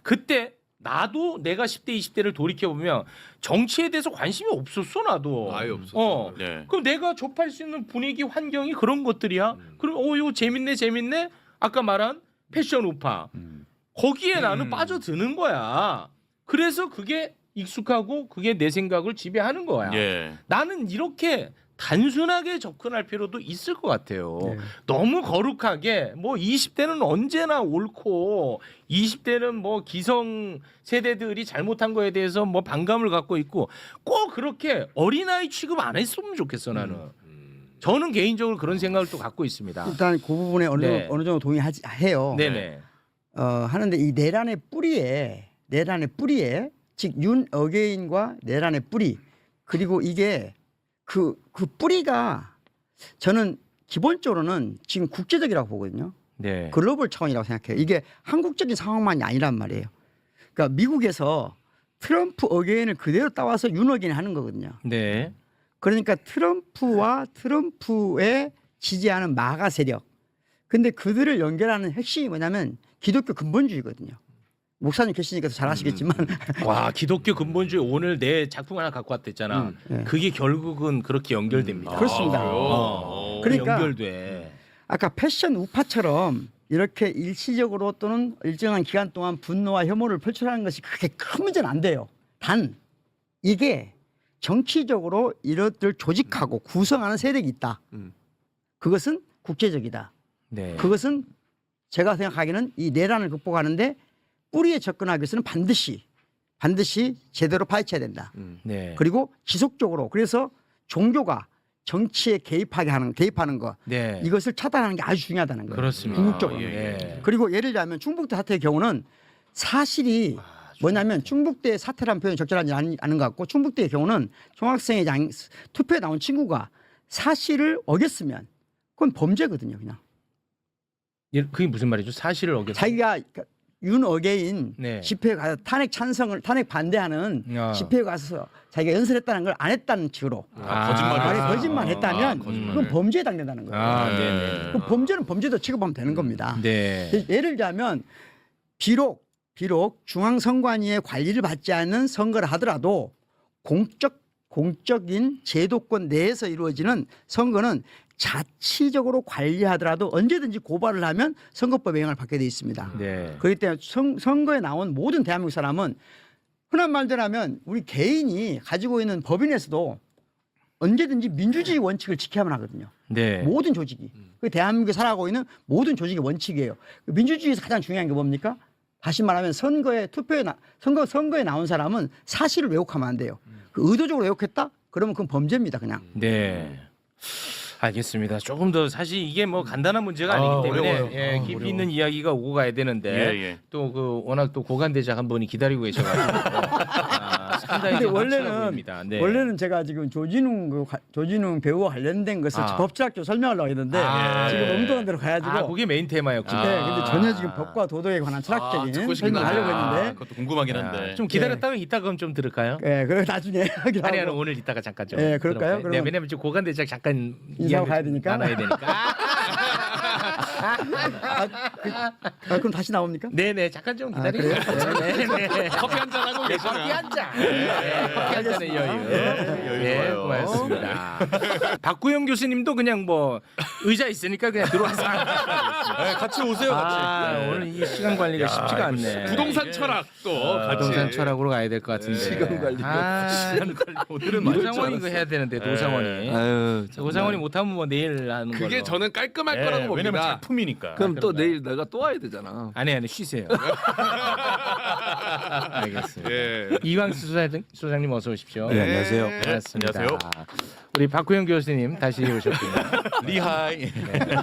그때 나도 내가 10대 20대를 돌이켜 보면 정치에 대해서 관심이 없었어 나도. 아예 없었죠. 네. 그럼 내가 접할 수 있는 분위기 환경이 그런 것들이야. 그럼 이거 재밌네. 아까 말한 패션 우파. 거기에 나는 빠져드는 거야. 그래서 그게 익숙하고 그게 내 생각을 지배하는 거야. 예. 나는 이렇게 단순하게 접근할 필요도 있을 것 같아요. 네. 너무 거룩하게 뭐 20대는 언제나 옳고 20대는 뭐 기성 세대들이 잘못한 거에 대해서 뭐 반감을 갖고 있고 꼭 그렇게 어린아이 취급 안 했으면 좋겠어 나는. 저는 개인적으로 그런 생각을 또 갖고 있습니다. 일단 그 부분에 네. 어느 정도 동의해요. 네네. 하는데 이 내란의 뿌리에 즉 윤어게인과 내란의 뿌리 그리고 이게 그 뿌리가 저는 기본적으로는 지금 국제적이라고 보거든요. 네. 글로벌 차원이라고 생각해요. 이게 한국적인 상황만이 아니란 말이에요. 그러니까 미국에서 트럼프 어게인을 그대로 따와서 윤 어게인 하는 거거든요. 네. 그러니까 트럼프와 트럼프에 지지하는 마가 세력. 근데 그들을 연결하는 핵심이 뭐냐면 기독교 근본주의거든요. 목사님 계시니까 더 잘 아시겠지만 와 기독교 근본주의 오늘 내 작품 하나 갖고 왔댔잖아. 네. 그게 결국은 그렇게 연결됩니다. 그렇습니다. 그러니까 연결돼. 아까 패션 우파처럼 이렇게 일시적으로 또는 일정한 기간 동안 분노와 혐오를 표출하는 것이 그렇게 큰 문제는 안 돼요. 단 이게 정치적으로 이것들 조직하고 구성하는 세력이 있다. 그것은 국제적이다. 네. 그것은 제가 생각하기에는 이 내란을 극복하는데 뿌리에 접근하기 위해서는 반드시 제대로 파헤쳐야 된다. 네. 그리고 지속적으로 그래서 종교가 정치에 개입하는 거 네. 이것을 차단하는 게 아주 중요하다는 거예요. 그렇습니다. 궁극적으로. 네. 그리고 예를 들면 충북대 사태의 경우는 사실이 뭐냐면 충북대 사태라는 표현이 적절하지 않은 것 같고 충북대의 경우는 중학생의 투표에 나온 친구가 사실을 어겼으면 그건 범죄거든요. 그냥 그게 무슨 말이죠? 사실을 어겼다. 자기가 윤 어게인 네. 집회에 가서 탄핵 반대하는 아. 집회에 가서 자기가 연설했다는 걸 안 했다는 식으로 거짓말을 거짓말했다면 거짓말. 그건 범죄에 해당된다는 거예요. 아, 네네. 그럼 범죄는 범죄도 취급하면 되는 겁니다. 네. 예를 들자면 비록 중앙선관위의 관리를 받지 않는 선거를 하더라도 공적인 제도권 내에서 이루어지는 선거는 자치적으로 관리하더라도 언제든지 고발을 하면 선거법에 영향을 받게 돼 있습니다. 네. 그렇기 때문에 선거에 나온 모든 대한민국 사람은 흔한 말대로 하면 우리 개인이 가지고 있는 법인에서도 언제든지 민주주의 원칙을 지켜야만 하거든요. 네. 모든 조직이. 그 대한민국에 살아가고 있는 모든 조직의 원칙이에요. 민주주의에서 가장 중요한 게 뭡니까? 다시 말하면 선거에 나온 사람은 사실을 왜곡하면 안 돼요. 그 의도적으로 왜곡했다? 그러면 그건 범죄입니다, 그냥. 네. 알겠습니다. 조금 더 사실 이게 뭐 간단한 문제가 아니기 때문에 어려워요. 예, 깊이 어려워. 있는 이야기가 오고 가야 되는데 예. 또 그 워낙 또 고관대장 한 분이 기다리고 계셔가지고 상당히 근데 좀 확실해 보입니다. 네. 원래는 제가 지금 조진웅 배우와 관련된 것을 아. 법제학적으로 설명하려고 했는데 지금 엉뚱한 데로 가가지고 그게 메인 테마였군요. 네, 근데 전혀 지금 법과 도덕에 관한 철학적인 듣고 싶구나. 설명을 하려고 했는데 그것도 궁금하긴 한데. 좀 기다렸다가 이따 그럼 좀 들을까요? 예, 그래 나중에 하기로 아니 하고. 오늘 이따가 잠깐 좀. 예, 그럴까요? 들어볼까요? 네, 그러면 왜냐면 지금 고관대장 잠깐 인사하고 이야기를 가야 좀 되니까. 나눠야 되니까. 그럼 다시 나옵니까? 네네 잠깐 좀 기다리고. 그래요? 네네. 커피 한잔 하고 커피 계시면 한 잔. 커피 한 잔의 여유. 네, 좋아요. 고맙습니다. 박구영 교수님도 그냥 뭐 의자 있으니까 그냥 들어와서. 네, 같이 오세요, 같이. 오늘 이 시간 관리가 쉽지가 않네. 부동산 철학 또 같이. 부동산 철학으로 가야 될 것 같은데. 시간 관리. 오늘은 노상원이 이거 해야 되는데 노상원이. 아유, 노상원이 못하면 뭐 내일 하는 걸로. 그게 저는 깔끔할 네, 거라고 왜냐면 봅니다. 작품이니까. 그럼 또 내일 내가 또 와야 되잖아. 아니 쉬세요. 알겠습니다. 예. 이광수 소장님 어서 오십시오. 네, 안녕하세요. 반갑습니다. 안녕하세요. 우리 박구영 교수님 다시 오셨군요. 리하이.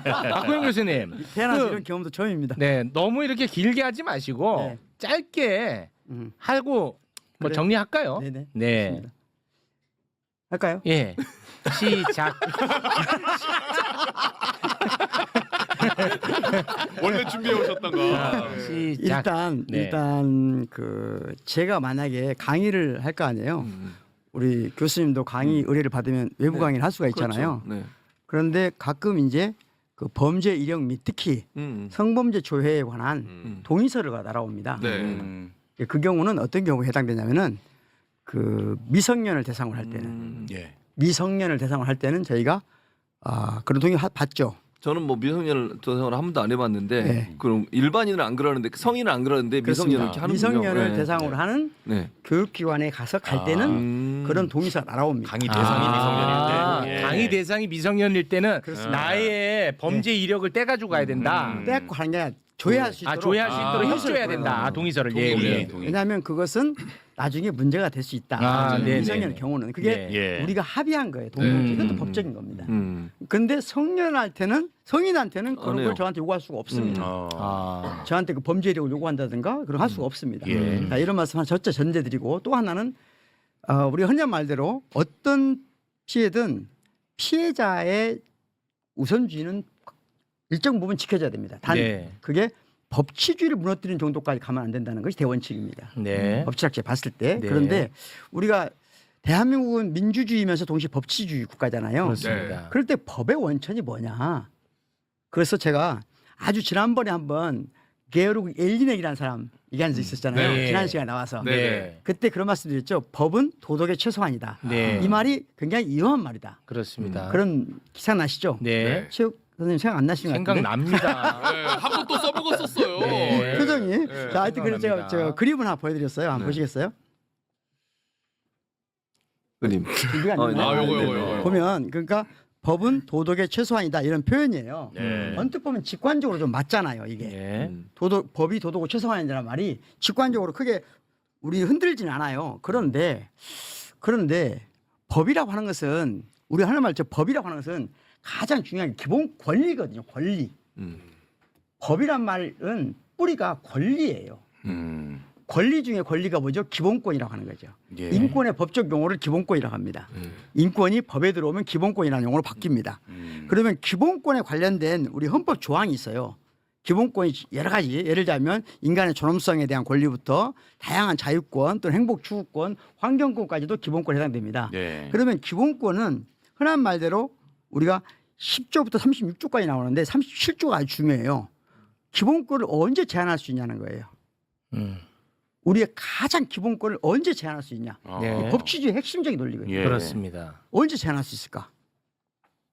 박구영 교수님. 태어나서 그, 이런 경험도 처음입니다. 네, 너무 이렇게 길게 하지 마시고 네. 짧게 음. 하고 뭐 그래요. 정리할까요? 네네. 네. 좋습니다. 할까요? 예. 시작. 원래 준비해 오셨던 거. 시작. 네. 일단 그 제가 만약에 강의를 할 거 아니에요. 우리 교수님도 강의 의뢰를 받으면 외부 강의를 할 수가 있잖아요. 그렇죠. 네. 그런데 가끔 이제 그 범죄 이력 및 특히 성범죄 조회에 관한 동의서가 날아옵니다. 네. 그 경우는 어떤 경우에 해당되냐면은 그 미성년을 대상으로 할 때는 예. 미성년을 대상으로 할 때는 저희가 그런 동의 받죠. 저는 뭐 미성년을 대상으로 한 번도 안 해봤는데 네. 그럼 일반인은 안 그러는데 성인은 안 그러는데 미성년을 이렇게 하는군요. 미성년을 네. 대상으로 하는 네. 교육기관에 가서 갈 때는 그런 동의서가 날아옵니다. 강의 대상이 미성년일 때. 예. 강의 대상이 미성년일 때는 그렇습니다. 나의 범죄 이력을 떼가지고 가야 된다. 떼고 하는 게 아니라 조회할 수 있도록 조회할 수 있도록 동의서를 협조해야 된다. 동의서를. 예, 동의. 예. 동의. 왜냐하면 그것은 나중에 문제가 될 수 있다. 네, 미성년 네, 네. 경우는 그게 네. 예. 우리가 합의한 거예요. 동의는 이것도 법적인 겁니다. 근데 성년한테는 성인한테는 그런 해요. 걸 저한테 요구할 수가 없습니다. 저한테 그 범죄력을 요구한다든가 그런 할 수가 없습니다. 예. 자, 이런 말씀 첫째 전제드리고 또 하나는 우리가 흔한 말대로 어떤 피해든 피해자의 우선주의는 일정 부분 지켜져야 됩니다. 단 네. 그게 법치주의를 무너뜨리는 정도까지 가면 안 된다는 것이 대원칙입니다. 네. 법치학제 봤을 때 네. 그런데 우리가 대한민국은 민주주의면서 동시에 법치주의 국가잖아요. 그렇습니다. 그럴 때 법의 원천이 뭐냐? 그래서 제가 아주 지난번에 한번 게어르그 엘리넥이라는 사람 얘기한 적 있었잖아요. 네. 지난 시간에 나와서 네. 그때 그런 말씀드렸죠. 법은 도덕의 최소한이다. 네. 이 말이 굉장히 위험한 말이다. 그렇습니다. 그런 기사 나시죠? 네. 체육 선생님 생각 안 나시는 것 같은데? 생각납니다. 네, 한 번 또 써먹었었어요. 네. 표정이. 네. 자, 하여튼 그래서 제가 생각납니다. 그림을 하나 보여드렸어요. 한번 보시겠어요? 그림. 준비가 안 됐나요? 아, 요거. 보면 그러니까 법은 도덕의 최소한이다 이런 표현이에요. 네. 언뜻 보면 직관적으로 좀 맞잖아요. 이게 네. 법이 도덕의 최소한이라는 말이 직관적으로 크게 우리 흔들지는 않아요. 그런데 법이라고 하는 것은 우리 하는 말죠. 법이라고 하는 것은 가장 중요한 게 기본 권리거든요. 권리. 법이란 말은 뿌리가 권리예요. 권리 중에 권리가 뭐죠? 기본권이라고 하는 거죠. 예. 인권의 법적 용어를 기본권이라고 합니다. 인권이 법에 들어오면 기본권이라는 용어로 바뀝니다. 그러면 기본권에 관련된 우리 헌법 조항이 있어요. 기본권이 여러 가지 예를 들면 인간의 존엄성에 대한 권리부터 다양한 자유권 또는 행복 추구권, 환경권까지도 기본권에 해당됩니다. 예. 그러면 기본권은 흔한 말대로 우리가 10조부터 36조까지 나오는데 37조가 아주 중요해요. 기본권을 언제 제한할 수 있냐는 거예요. 우리의 가장 기본권을 언제 제한할 수 있냐. 네. 법치주의 핵심적인 논리거든요. 예. 그렇습니다. 언제 제한할 수 있을까?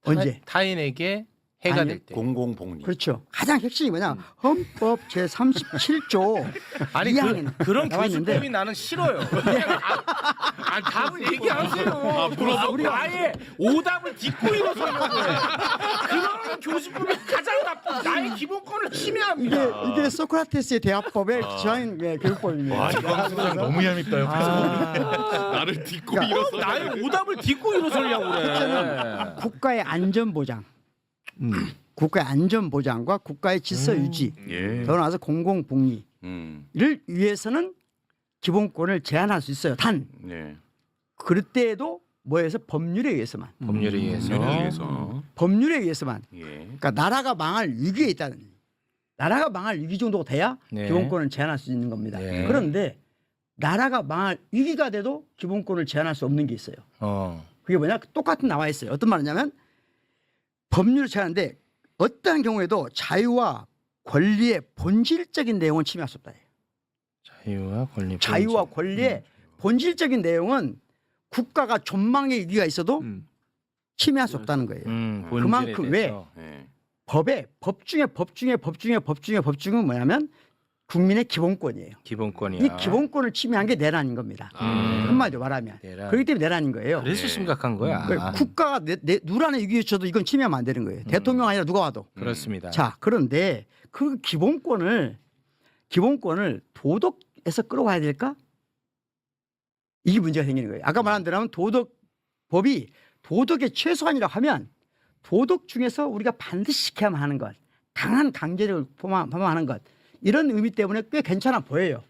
언제? 타인에게 해가 아니요. 될 때. 공공복리. 그렇죠. 가장 핵심이 뭐냐? 헌법 제37조 아니 그런 교수법이 나는 싫어요. 답을 얘기하세요. 우리가 아예 오답을 딛고 일어서려고 해. 그런 교수법이 가장 나쁜 나의 기본권을 침해합니다. 이게 소크라테스의 대화법의 지향인 교육법입니다. 와, 이광수 소장 너무 얄밉다 옆에서. 나를 딛고 그러니까 일어서. 나의 오답을 딛고 일어서려고 그래. 국가의 안전 보장, 국가의 안전 보장과 국가의 질서 유지, 예. 더 나아가서 공공 복리를 위해서는 기본권을 제한할 수 있어요. 단 네. 그때에도 뭐에서 법률에 의해서만, 법률에 의해서. 법률에 의해서만. 예. 그러니까 나라가 망할 위기에 있다는. 나라가 망할 위기 정도가 돼야 네. 기본권을 제한할 수 있는 겁니다. 네. 그런데 나라가 망할 위기가 돼도 기본권을 제한할 수 없는 게 있어요. 그게 뭐냐? 똑같은 나와 있어요. 어떤 말이냐면 법률을 제한하는데 어떠한 경우에도 자유와 권리의 본질적인 내용은 침해할 수 없다. 자유와 권리의 본질적인 내용은 국가가 존망의 위기가 있어도 침해할 수 없다는 거예요. 그만큼 왜 예. 법 중에 뭐냐면 국민의 기본권이에요. 기본권이야. 이 기본권을 침해한 게 내란인 겁니다. 한마디로 말하면. 내란. 그렇기 때문에 내란인 거예요. 그래서 심각한 거야. 그러니까 국가가 누란의 위기에 쳐도 이건 침해하면 안 되는 거예요. 대통령 아니라 누가 와도. 그렇습니다. 자, 그런데 그 기본권을 도덕에서 끌어와야 될까? 이게 문제가 생기는 거예요. 아까 말한 대로 법이 도덕의 최소한이라고 하면 도덕 중에서 우리가 반드시 지켜야만 하는 것, 강한 강제력을 포함하는 것, 이런 의미 때문에 꽤 괜찮아 보여요.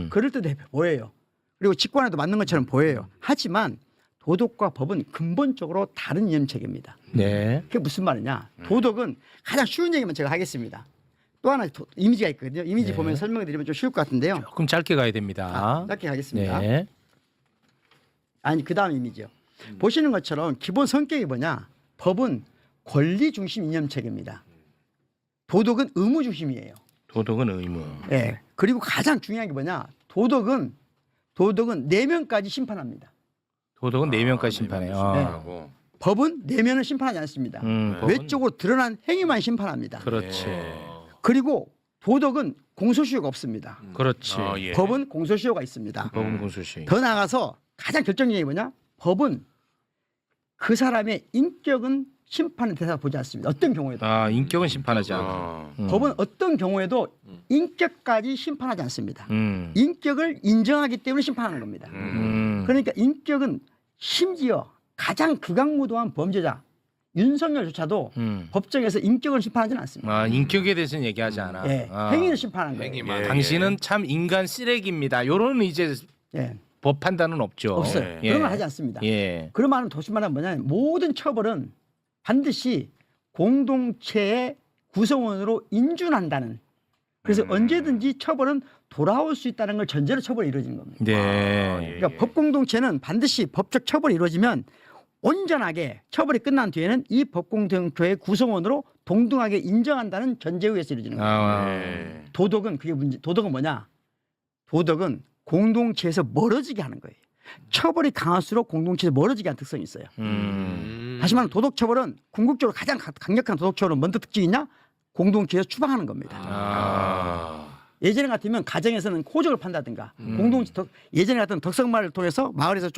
그럴듯해 보여요. 그리고 직관에도 맞는 것처럼 보여요. 하지만 도덕과 법은 근본적으로 다른 이념체계입니다. 네. 그게 무슨 말이냐? 도덕은 가장 쉬운 얘기만 제가 하겠습니다. 또 하나 이미지가 있거든요. 이미지 네. 보면 설명드리면 좀 쉬울 것 같은데요. 조금 짧게 가야 됩니다. 짧게 가겠습니다. 네. 아니 그 다음 이미지요. 보시는 것처럼 기본 성격이 뭐냐? 법은 권리 중심 이념체계입니다. 도덕은 의무 중심이에요. 도덕은 의무. 예. 그리고 가장 중요한 게 뭐냐? 도덕은 4명까지 심판합니다. 도덕은 4명까지 심판해요. 아. 하고. 법은 4명을 심판하지 않습니다. 법은- 외적으로 드러난 행위만 심판합니다. 그렇지. 그리고 도덕은 공소시효가 없습니다. 그렇지. 예. 법은 공소시효가 있습니다. 법은 공소시. 더 나아가서 가장 결정적인 게 뭐냐? 법은 그 사람의 인격은 심판의 대상 보지 않습니다. 어떤 경우에도. 아, 인격은 심판하지 않아. 법은 어떤 경우에도 인격까지 심판하지 않습니다. 음. 인격을 인정하기 때문에 심판하는 겁니다. 그러니까 인격은 심지어 가장 극악무도한 범죄자 윤석열조차도 법정에서 인격을 심판하지는 않습니다. 아, 인격에 대해서는 얘기하지 않아. 예, 아. 행위를 심판하는 거예요. 행위만. 당신은 참 인간 쓰레기입니다. 요런 이제 예, 법 판단은 없죠. 없어요. 예. 그런 걸 하지 않습니다. 예. 그런 말은 도시말은 뭐냐면 모든 처벌은 반드시 공동체의 구성원으로 인준한다는. 그래서 언제든지 처벌은 돌아올 수 있다는 걸 전제로 처벌이 이루어지는 겁니다. 네. 그러니까 법 공동체는 반드시 법적 처벌이 이루어지면 온전하게 처벌이 끝난 뒤에는 이 법 공동체의 구성원으로 동등하게 인정한다는 전제에 의해서 이루어지는 거예요. 아. 도덕은 그게 문제. 도덕은 뭐냐? 도덕은 공동체에서 멀어지게 하는 거예요. 처벌이 강할수록 공동체에서 멀어지게 하는 특성이 있어요. 다시 말하면 도덕 처벌은 궁극적으로 가장 강력한 도덕 처벌은 뭔 특징이 있냐? 공동체에서 추방하는 겁니다. 아. 예전에 같으면 가정에서는 호적을 판다든가 예전에 같은 덕성마을을 통해서 마을에서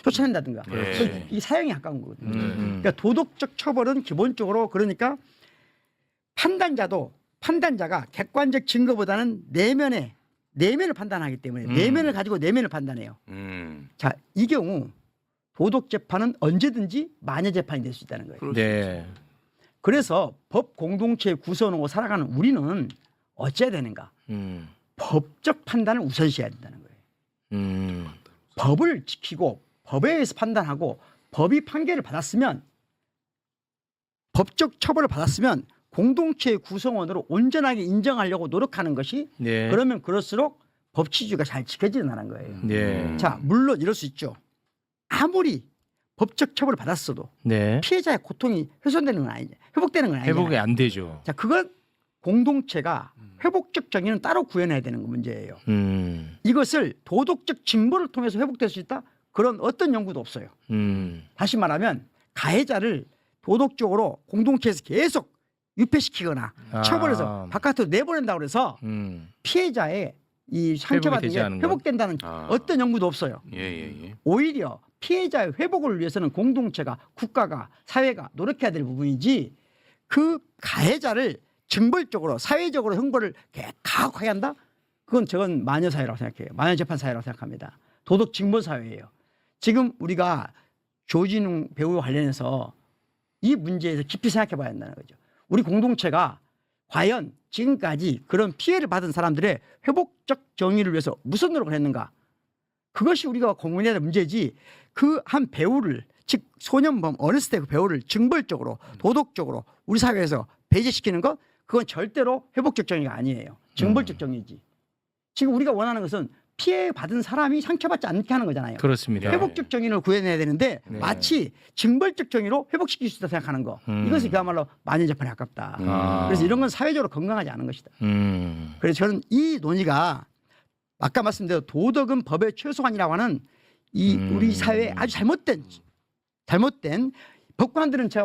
쫓아낸다든가 네. 이 사형이 가까운 거거든요. 그러니까 도덕적 처벌은 기본적으로 그러니까 판단자가 객관적 증거보다는 내면을 판단하기 때문에 내면을 가지고 내면을 판단해요. 자, 이 경우 도덕 재판은 언제든지 마녀 재판이 될 수 있다는 거예요. 네. 그래서 법 공동체의 구성으로 살아가는 우리는 어찌해야 되는가? 법적 판단을 우선시해야 된다는 거예요. 법을 지키고 법에 의해서 판단하고 법이 판결을 받았으면 법적 처벌을 받았으면 공동체의 구성원으로 온전하게 인정하려고 노력하는 것이 네. 그러면 그럴수록 법 취지가 잘 지켜진다는 거예요. 네. 자, 물론 이럴 수 있죠. 아무리 법적 처벌을 받았어도 네. 피해자의 고통이 훼손되는 건 아니죠. 회복되는 건 아니죠. 회복이 안 되죠. 자, 그건 공동체가 회복적 정의는 따로 구현해야 되는 문제예요. 이것을 도덕적 징벌을 통해서 회복될 수 있다? 그런 어떤 연구도 없어요. 다시 말하면 가해자를 도덕적으로 공동체에서 계속 유폐시키거나 처벌해서 바깥으로 내보낸다고 해서 피해자의 이 상처받은 게 회복된다는 어떤 연구도 없어요. 예. 오히려 피해자의 회복을 위해서는 공동체가 국가가 사회가 노력해야 될 부분이지 그 가해자를 징벌적으로 사회적으로 형벌을 가혹하게 한다? 그건 저건 마녀 사회라고 생각해요. 마녀 재판 사회라고 생각합니다. 도덕 징벌 사회예요. 지금 우리가 조진웅 배우와 관련해서 이 문제에서 깊이 생각해 봐야 한다는 거죠. 우리 공동체가 과연 지금까지 그런 피해를 받은 사람들의 회복적 정의를 위해서 무슨 노력을 했는가? 그것이 우리가 고민해야 될 문제지 그 한 배우를 즉 소년범 어렸을 때 그 배우를 징벌적으로 도덕적으로 우리 사회에서 배제시키는 것 그건 절대로 회복적 정의가 아니에요. 징벌적 정의지. 지금 우리가 원하는 것은 피해 받은 사람이 상처받지 않게 하는 거잖아요. 그렇습니다. 회복적 정의를 구해내야 되는데 네. 마치 징벌적 정의로 회복시킬 수 있다 생각하는 거. 이것이 그야말로 마녀 재판에 가깝다. 그래서 이런 건 사회적으로 건강하지 않은 것이다. 그래서 저는 이 논의가 아까 말씀드린 도덕은 법의 최소한이라고 하는 이 우리 사회의 아주 잘못된 법관들은 제가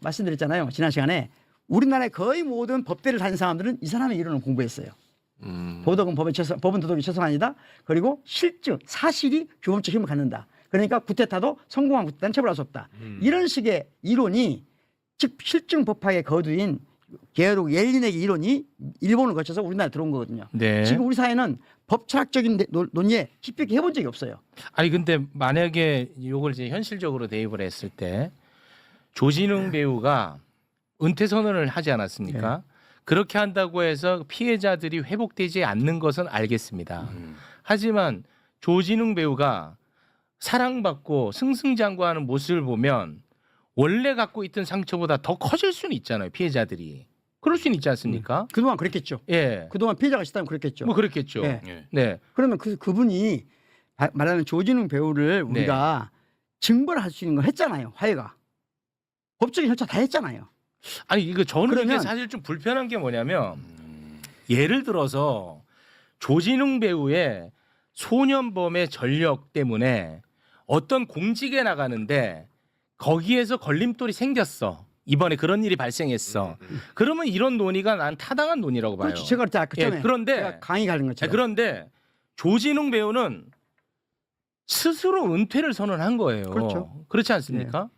말씀드렸잖아요. 지난 시간에 우리나라의 거의 모든 법대를 다닌 사람들은 이 사람의 이론을 공부했어요. 도덕은 법은 도덕이 최소한이다. 그리고 실증, 사실이 규범적 힘을 갖는다. 그러니까 구테타도 성공한 구테타는 처벌할 수 없다. 이런 식의 이론이 즉 실증 법학의 거두인 게르 옐린의 이론이 일본을 거쳐서 우리나라에 들어온 거거든요. 네. 지금 우리 사회는 법 철학적인 논의에 깊이 있게 해본 적이 없어요. 아니 근데 만약에 이걸 이제 현실적으로 대입을 했을 때 조진웅 배우가 은퇴 선언을 하지 않았습니까? 네. 그렇게 한다고 해서 피해자들이 회복되지 않는 것은 알겠습니다. 하지만 조진웅 배우가 사랑받고 승승장구하는 모습을 보면 원래 갖고 있던 상처보다 더 커질 수는 있잖아요. 피해자들이. 그럴 수는 있지 않습니까? 그동안 그랬겠죠. 예. 그동안 피해자가 있었다면 그랬겠죠. 뭐 그렇겠죠. 예. 네. 그러면 그분이 말하는 조진웅 배우를 우리가 징벌할 수 있는 걸 했잖아요. 화해가. 법적인 절차 다 했잖아요. 아니 이거 저는 그러면- 이게 사실 좀 불편한 게 뭐냐면 예를 들어서 조진웅 배우의 소년범의 전력 때문에 어떤 공직에 나가는데 거기에서 걸림돌이 생겼어. 이번에 그런 일이 발생했어. 그러면 이런 논의가 난 타당한 논의라고 봐요. 그렇죠. 제가 아까 전에 그런데 제가 강의 가는 것처럼. 그런데 조진웅 배우는 스스로 은퇴를 선언한 거예요. 그렇죠. 그렇지 않습니까?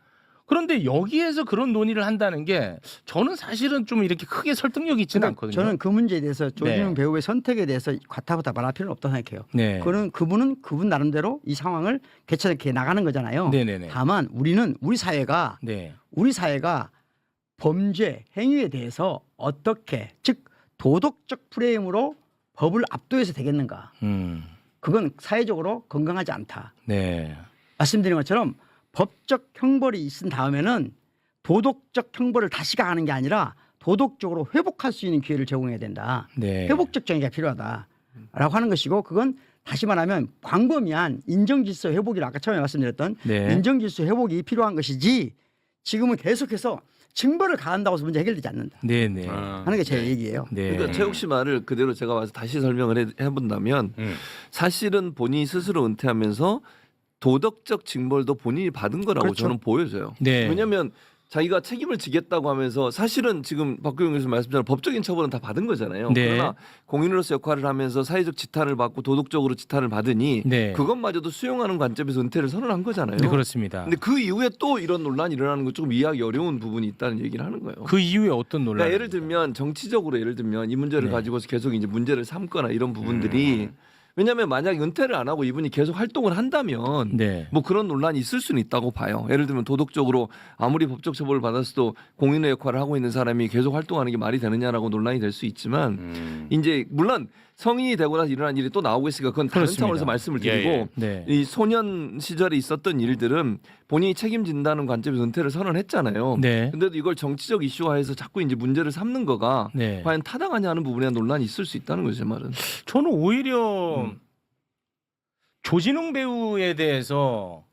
그런데 여기에서 그런 논의를 한다는 게 저는 사실은 좀 이렇게 크게 설득력이 있지는 그러니까 않거든요. 저는 그 문제에 대해서 조진웅 네. 배우의 선택에 대해서 과타부타 말할 필요는 없다고 생각해요. 네. 그분은 그분 나름대로 이 상황을 개척해 나가는 거잖아요. 네네네. 다만 우리는 우리 사회가 범죄 행위에 대해서 어떻게 즉 도덕적 프레임으로 법을 압도해서 되겠는가? 그건 사회적으로 건강하지 않다. 네. 말씀드린 것처럼 법적 형벌이 있은 다음에는 도덕적 형벌을 다시 가하는 게 아니라 도덕적으로 회복할 수 있는 기회를 제공해야 된다. 네. 회복적 정의가 필요하다라고 하는 것이고 그건 다시 말하면 광범위한 인정질서 회복이라 아까 처음에 말씀드렸던 네. 인정질서 회복이 필요한 것이지 지금은 계속해서 징벌을 가한다고 해서 문제 해결되지 않는다 네네. 하는 게 제 얘기예요. 네. 그러니까 최욱 씨 말을 그대로 제가 와서 다시 설명을 해본다면 사실은 본인이 스스로 은퇴하면서 도덕적 징벌도 본인이 받은 거라고 그렇죠. 저는 보여져요. 네. 왜냐하면 자기가 책임을 지겠다고 하면서 사실은 지금 박규영 교수 말씀처럼 법적인 처벌은 다 받은 거잖아요. 네. 그러나 공인으로서 역할을 하면서 사회적 지탄을 받고 도덕적으로 지탄을 받으니 네. 그것마저도 수용하는 관점에서 은퇴를 선언한 거잖아요. 네, 그렇습니다. 근데 그 이후에 또 이런 논란이 일어나는 거 조금 이해하기 어려운 부분이 있다는 얘기를 하는 거예요. 그 이후에 어떤 논란? 그러니까 예를 들면 정치적으로 예를 들면 이 문제를 네. 가지고서 계속 이제 문제를 삼거나 이런 부분들이 왜냐하면 만약 은퇴를 안 하고 이분이 계속 활동을 한다면 네. 뭐 그런 논란이 있을 수는 있다고 봐요. 예를 들면 도덕적으로 아무리 법적 처벌을 받았어도 공인의 역할을 하고 있는 사람이 계속 활동하는 게 말이 되느냐라고 논란이 될 수 있지만 이제 물론 성인이 되고 나서 일어난 일이 또 나오고 있으니까 그건 다른 그렇습니다. 차원에서 말씀을 드리고 예. 네. 이 소년 시절에 있었던 일들은 본인이 책임진다는 관점에서 은퇴를 선언했잖아요. 네. 근데도 이걸 정치적 이슈화해서 자꾸 이제 문제를 삼는 거가 네. 과연 타당하냐 하는 부분에 대한 논란이 있을 수 있다는 거죠, 제 말은. 저는 오히려 조진웅 배우에 대해서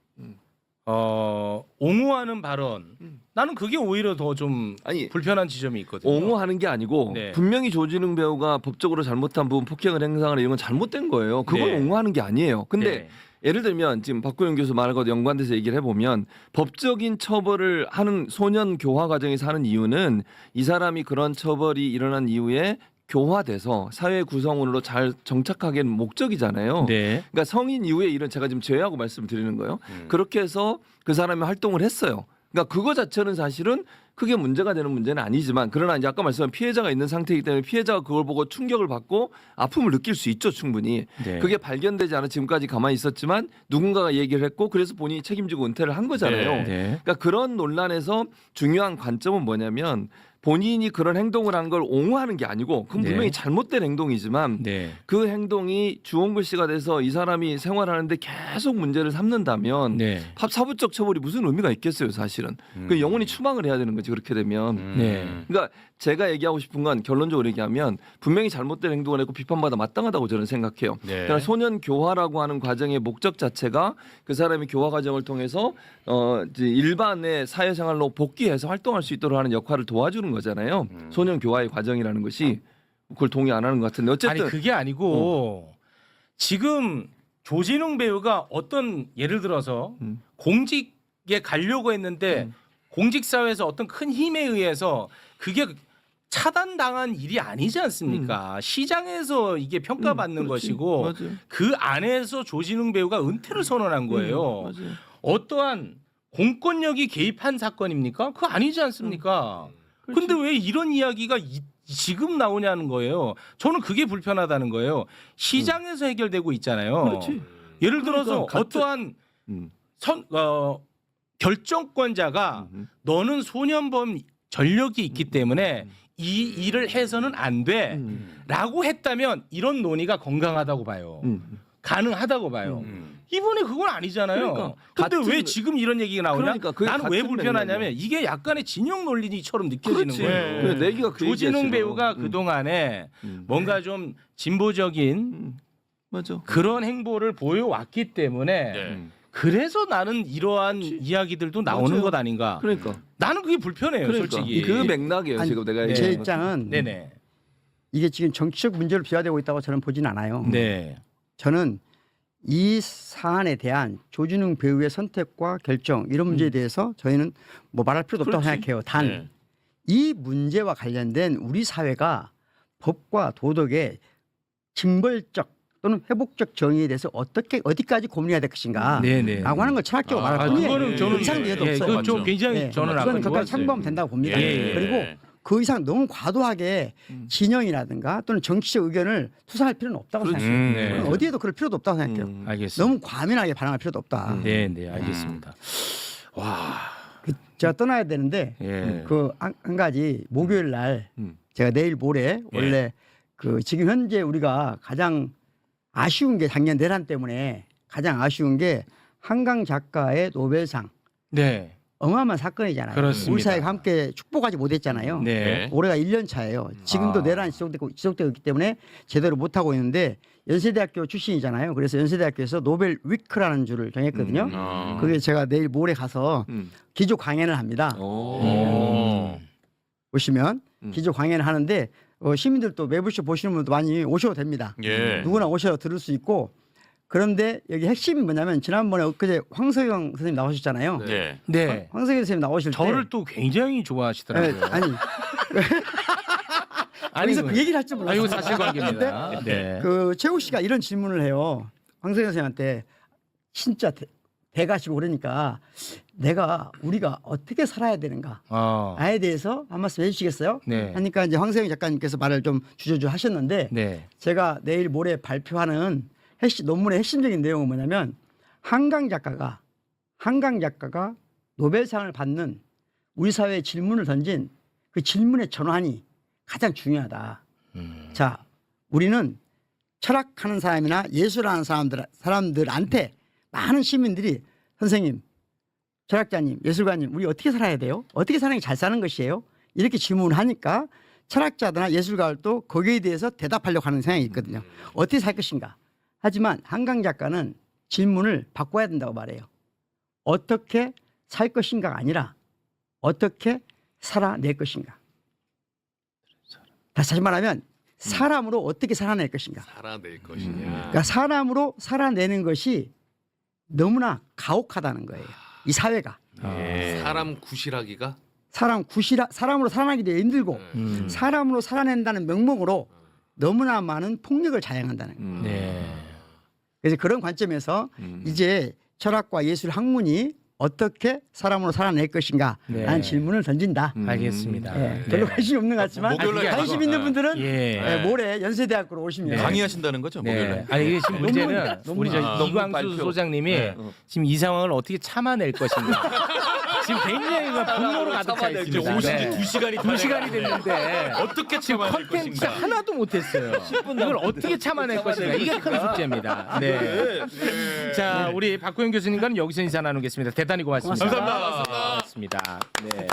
옹호하는 발언 나는 그게 오히려 더 좀 아니 불편한 지점이 있거든요. 옹호하는 게 아니고 네. 분명히 조진웅 배우가 법적으로 잘못한 부분 폭행을 행사하는 이런 건 잘못된 거예요. 그걸 네. 옹호하는 게 아니에요. 근데 네. 예를 들면 지금 박구영 교수 말과 연관돼서 얘기를 해보면 법적인 처벌을 하는 소년 교화 과정에서 하는 이유는 이 사람이 그런 처벌이 일어난 이후에 교화돼서 사회 구성원으로 잘 정착하게 하는 목적이잖아요. 네. 그러니까 성인 이후에 일은 제가 지금 제외하고 말씀을 드리는 거예요. 그렇게 해서 그 사람이 활동을 했어요. 그러니까 그거 자체는 사실은 크게 문제가 되는 문제는 아니지만 그러나 이제 아까 말씀한 피해자가 있는 상태이기 때문에 피해자가 그걸 보고 충격을 받고 아픔을 느낄 수 있죠, 충분히. 네. 그게 발견되지 않아 지금까지 가만히 있었지만 누군가가 얘기를 했고 그래서 본인이 책임지고 은퇴를 한 거잖아요. 네. 그러니까 그런 논란에서 중요한 관점은 뭐냐면 본인이 그런 행동을 한 걸 옹호하는 게 아니고 그건 네. 분명히 잘못된 행동이지만 네. 그 행동이 주원글 씨가 돼서 이 사람이 생활하는데 계속 문제를 삼는다면 네. 사부적 처벌이 무슨 의미가 있겠어요, 사실은. 그 영원히 추방을 해야 되는 거지 그렇게 되면. 네. 그러니까 제가 얘기하고 싶은 건 결론적으로 얘기하면 분명히 잘못된 행동을 했고 비판받아 마땅하다고 저는 생각해요. 네. 그러니까 소년 교화라고 하는 과정의 목적 자체가 그 사람이 교화 과정을 통해서 이제 일반의 사회생활로 복귀해서 활동할 수 있도록 하는 역할을 도와주는 거잖아요. 소년 교화의 과정이라는 것이 그걸 동의 안 하는 것 같은데 어쨌든 아니 그게 아니고 지금 조진웅 배우가 어떤 예를 들어서 공직에 가려고 했는데 공직 사회에서 어떤 큰 힘에 의해서 그게 차단당한 일이 아니지 않습니까? 시장에서 이게 평가받는 그렇지. 것이고 맞아요. 그 안에서 조진웅 배우가 은퇴를 선언한 거예요. 맞아요. 어떠한 공권력이 개입한 사건입니까? 그거 아니지 않습니까? 근데 왜 이런 이야기가 지금 나오냐는 거예요. 저는 그게 불편하다는 거예요. 시장에서 해결되고 있잖아요. 그렇지. 예를 들어서 그러니까 같은- 어떠한 음. 결정권자가 너는 소년범 전력이 있기 때문에 이 일을 해서는 안 돼. 라고 했다면 이런 논의가 건강하다고 봐요. 가능하다고 봐요. 이번에 그건 아니잖아요. 그러니까 근데 같은- 왜 지금 이런 얘기가 나오냐? 그러니까 그게 나는 왜 같은 불편하냐면 맥락이야. 이게 약간의 진영 논리처럼 느껴지는 그렇지. 거예요. 그래, 내기가 그 조진웅 얘기야, 배우가 지금. 그동안에 뭔가 좀 진보적인 맞아. 그런 행보를 보여왔기 때문에 네. 그래서 나는 이러한 이야기들도 나오는 맞아요. 것 아닌가. 그러니까. 나는 그게 불편해요, 그러니까. 솔직히. 그 맥락이에요, 아니, 지금 내가 네. 제 얘기하는 건. 입장은 네네. 이게 지금 정치적 문제로 비화되고 있다고 저는 보진 않아요. 네. 저는 이 사안에 대한 조준웅 배우의 선택과 결정 이런 문제에 대해서 저희는 뭐 말할 필요도 없다고 그렇지. 생각해요. 단 네. 이 문제와 관련된 우리 사회가 법과 도덕의 징벌적 또는 회복적 정의에 대해서 어디까지 고민해야 될 것인가 네네. 라고 하는 걸 철학적으로 말할 아, 뿐이에요. 그거는 저는 이상 이해도 없어요. 그건 좀 맞죠. 굉장히 네. 저는 그거는 아까 그까지 좋았어요. 참고하면 된다고 봅니다. 예. 그리고 그 이상 너무 과도하게 진영이라든가 또는 정치적 의견을 투사할 필요는 없다고 생각해요. 네. 어디에도 그럴 필요도 없다고 생각해요. 알겠습니다. 너무 과민하게 반응할 필요도 없다. 네, 네, 알겠습니다. 와, 제가 떠나야 되는데 예. 그 한 가지 목요일 날 음. 제가 내일 모레 원래 그 지금 현재 우리가 가장 아쉬운 게 작년 내란 때문에 가장 아쉬운 게 한강 작가의 노벨상 네, 어마어마한 사건이잖아요. 그렇습니다. 우리 사회가 함께 축복하지 못했잖아요. 네. 올해가 1년 차예요. 지금도 아. 내란이 지속되고 있기 때문에 제대로 못 하고 있는데 연세대학교 출신이잖아요. 그래서 연세대학교에서 노벨 위크라는 줄을 정했거든요. 아. 그게 제가 내일 모레 가서 기조 강연을 합니다. 오. 보시면 기조 강연을 하는데 시민들도 매부쇼 보시는 분도 많이 오셔도 됩니다. 예. 누구나 오셔서 들을 수 있고 그런데 여기 핵심이 뭐냐면 지난번에 엊그제 황석영 선생님 나오셨잖아요. 네. 네. 황석영 선생님 나오실 때 저를 또 굉장히 좋아하시더라고요. 아니 여기서 그 얘기를 할 줄 아, 이거 몰랐어요. 사실관계입니다. 네. 그 최욱 씨가 이런 질문을 해요. 황석영 선생님한테 진짜 대가시고 그러니까 우리가 어떻게 살아야 되는가 에 대해서 한 말씀 해주시겠어요? 네. 하니까 이제 황석영 작가님께서 말을 좀 주저주 하셨는데 네. 제가 내일 모레 발표하는 논문의 핵심적인 내용은 뭐냐면 한강 작가가 노벨상을 받는 우리 사회에 질문을 던진 그 질문의 전환이 가장 중요하다. 자, 우리는 철학하는 사람이나 예술하는 사람들한테 많은 시민들이 선생님, 철학자님, 예술가님, 우리 어떻게 살아야 돼요? 어떻게 사는 게 잘 사는 것이에요? 이렇게 질문을 하니까 철학자들이나 예술가들도 거기에 대해서 대답하려고 하는 생각이 있거든요. 어떻게 살 것인가? 하지만 한강 작가는 질문을 바꿔야 된다고 말해요. 어떻게 살 것인가가 아니라 어떻게 살아낼 것인가. 다시 말하면 사람으로 어떻게 살아낼 것인가. 살아낼 것이냐. 그러니까 사람으로 살아내는 것이 너무나 가혹하다는 거예요. 이 사회가. 예. 사람 구실하기가 사람으로 살아나기도 힘들고 사람으로 살아낸다는 명목으로 너무나 많은 폭력을 자행한다는 거예요. 네. 그래서 그런 관점에서 이제 철학과 예술 학문이 어떻게 사람으로 살아낼 것인가 라는 네. 질문을 던진다. 알겠습니다. 예, 별로 관심이 없는 것 같지만 목요일 날 관심 가서, 있는 분들은 예. 모레 연세대학교로 오시면 네. 강의하신다는 거죠? 목요일 네. 날. 아니 이게 지금 문제는 우리 저 논문 이광수 발표. 소장님이 네. 지금 이 상황을 어떻게 참아낼 것인가. 지금 굉장히 분노로 가득 차 이제 있습니다. 오신 지 네. 2시간이 2시간이 됐는데 어떻게 지금 참아낼 컨텐츠 것인가? 하나도 못했어요. 이걸 어떻게 참아낼 것인가. 이게 큰 숙제입니다. 네. 자, 우리 박호영 교수님과는 여기서 인사 나누겠습니다. 대단히 고맙습니다. 감사합니다. 고맙습니다. 네.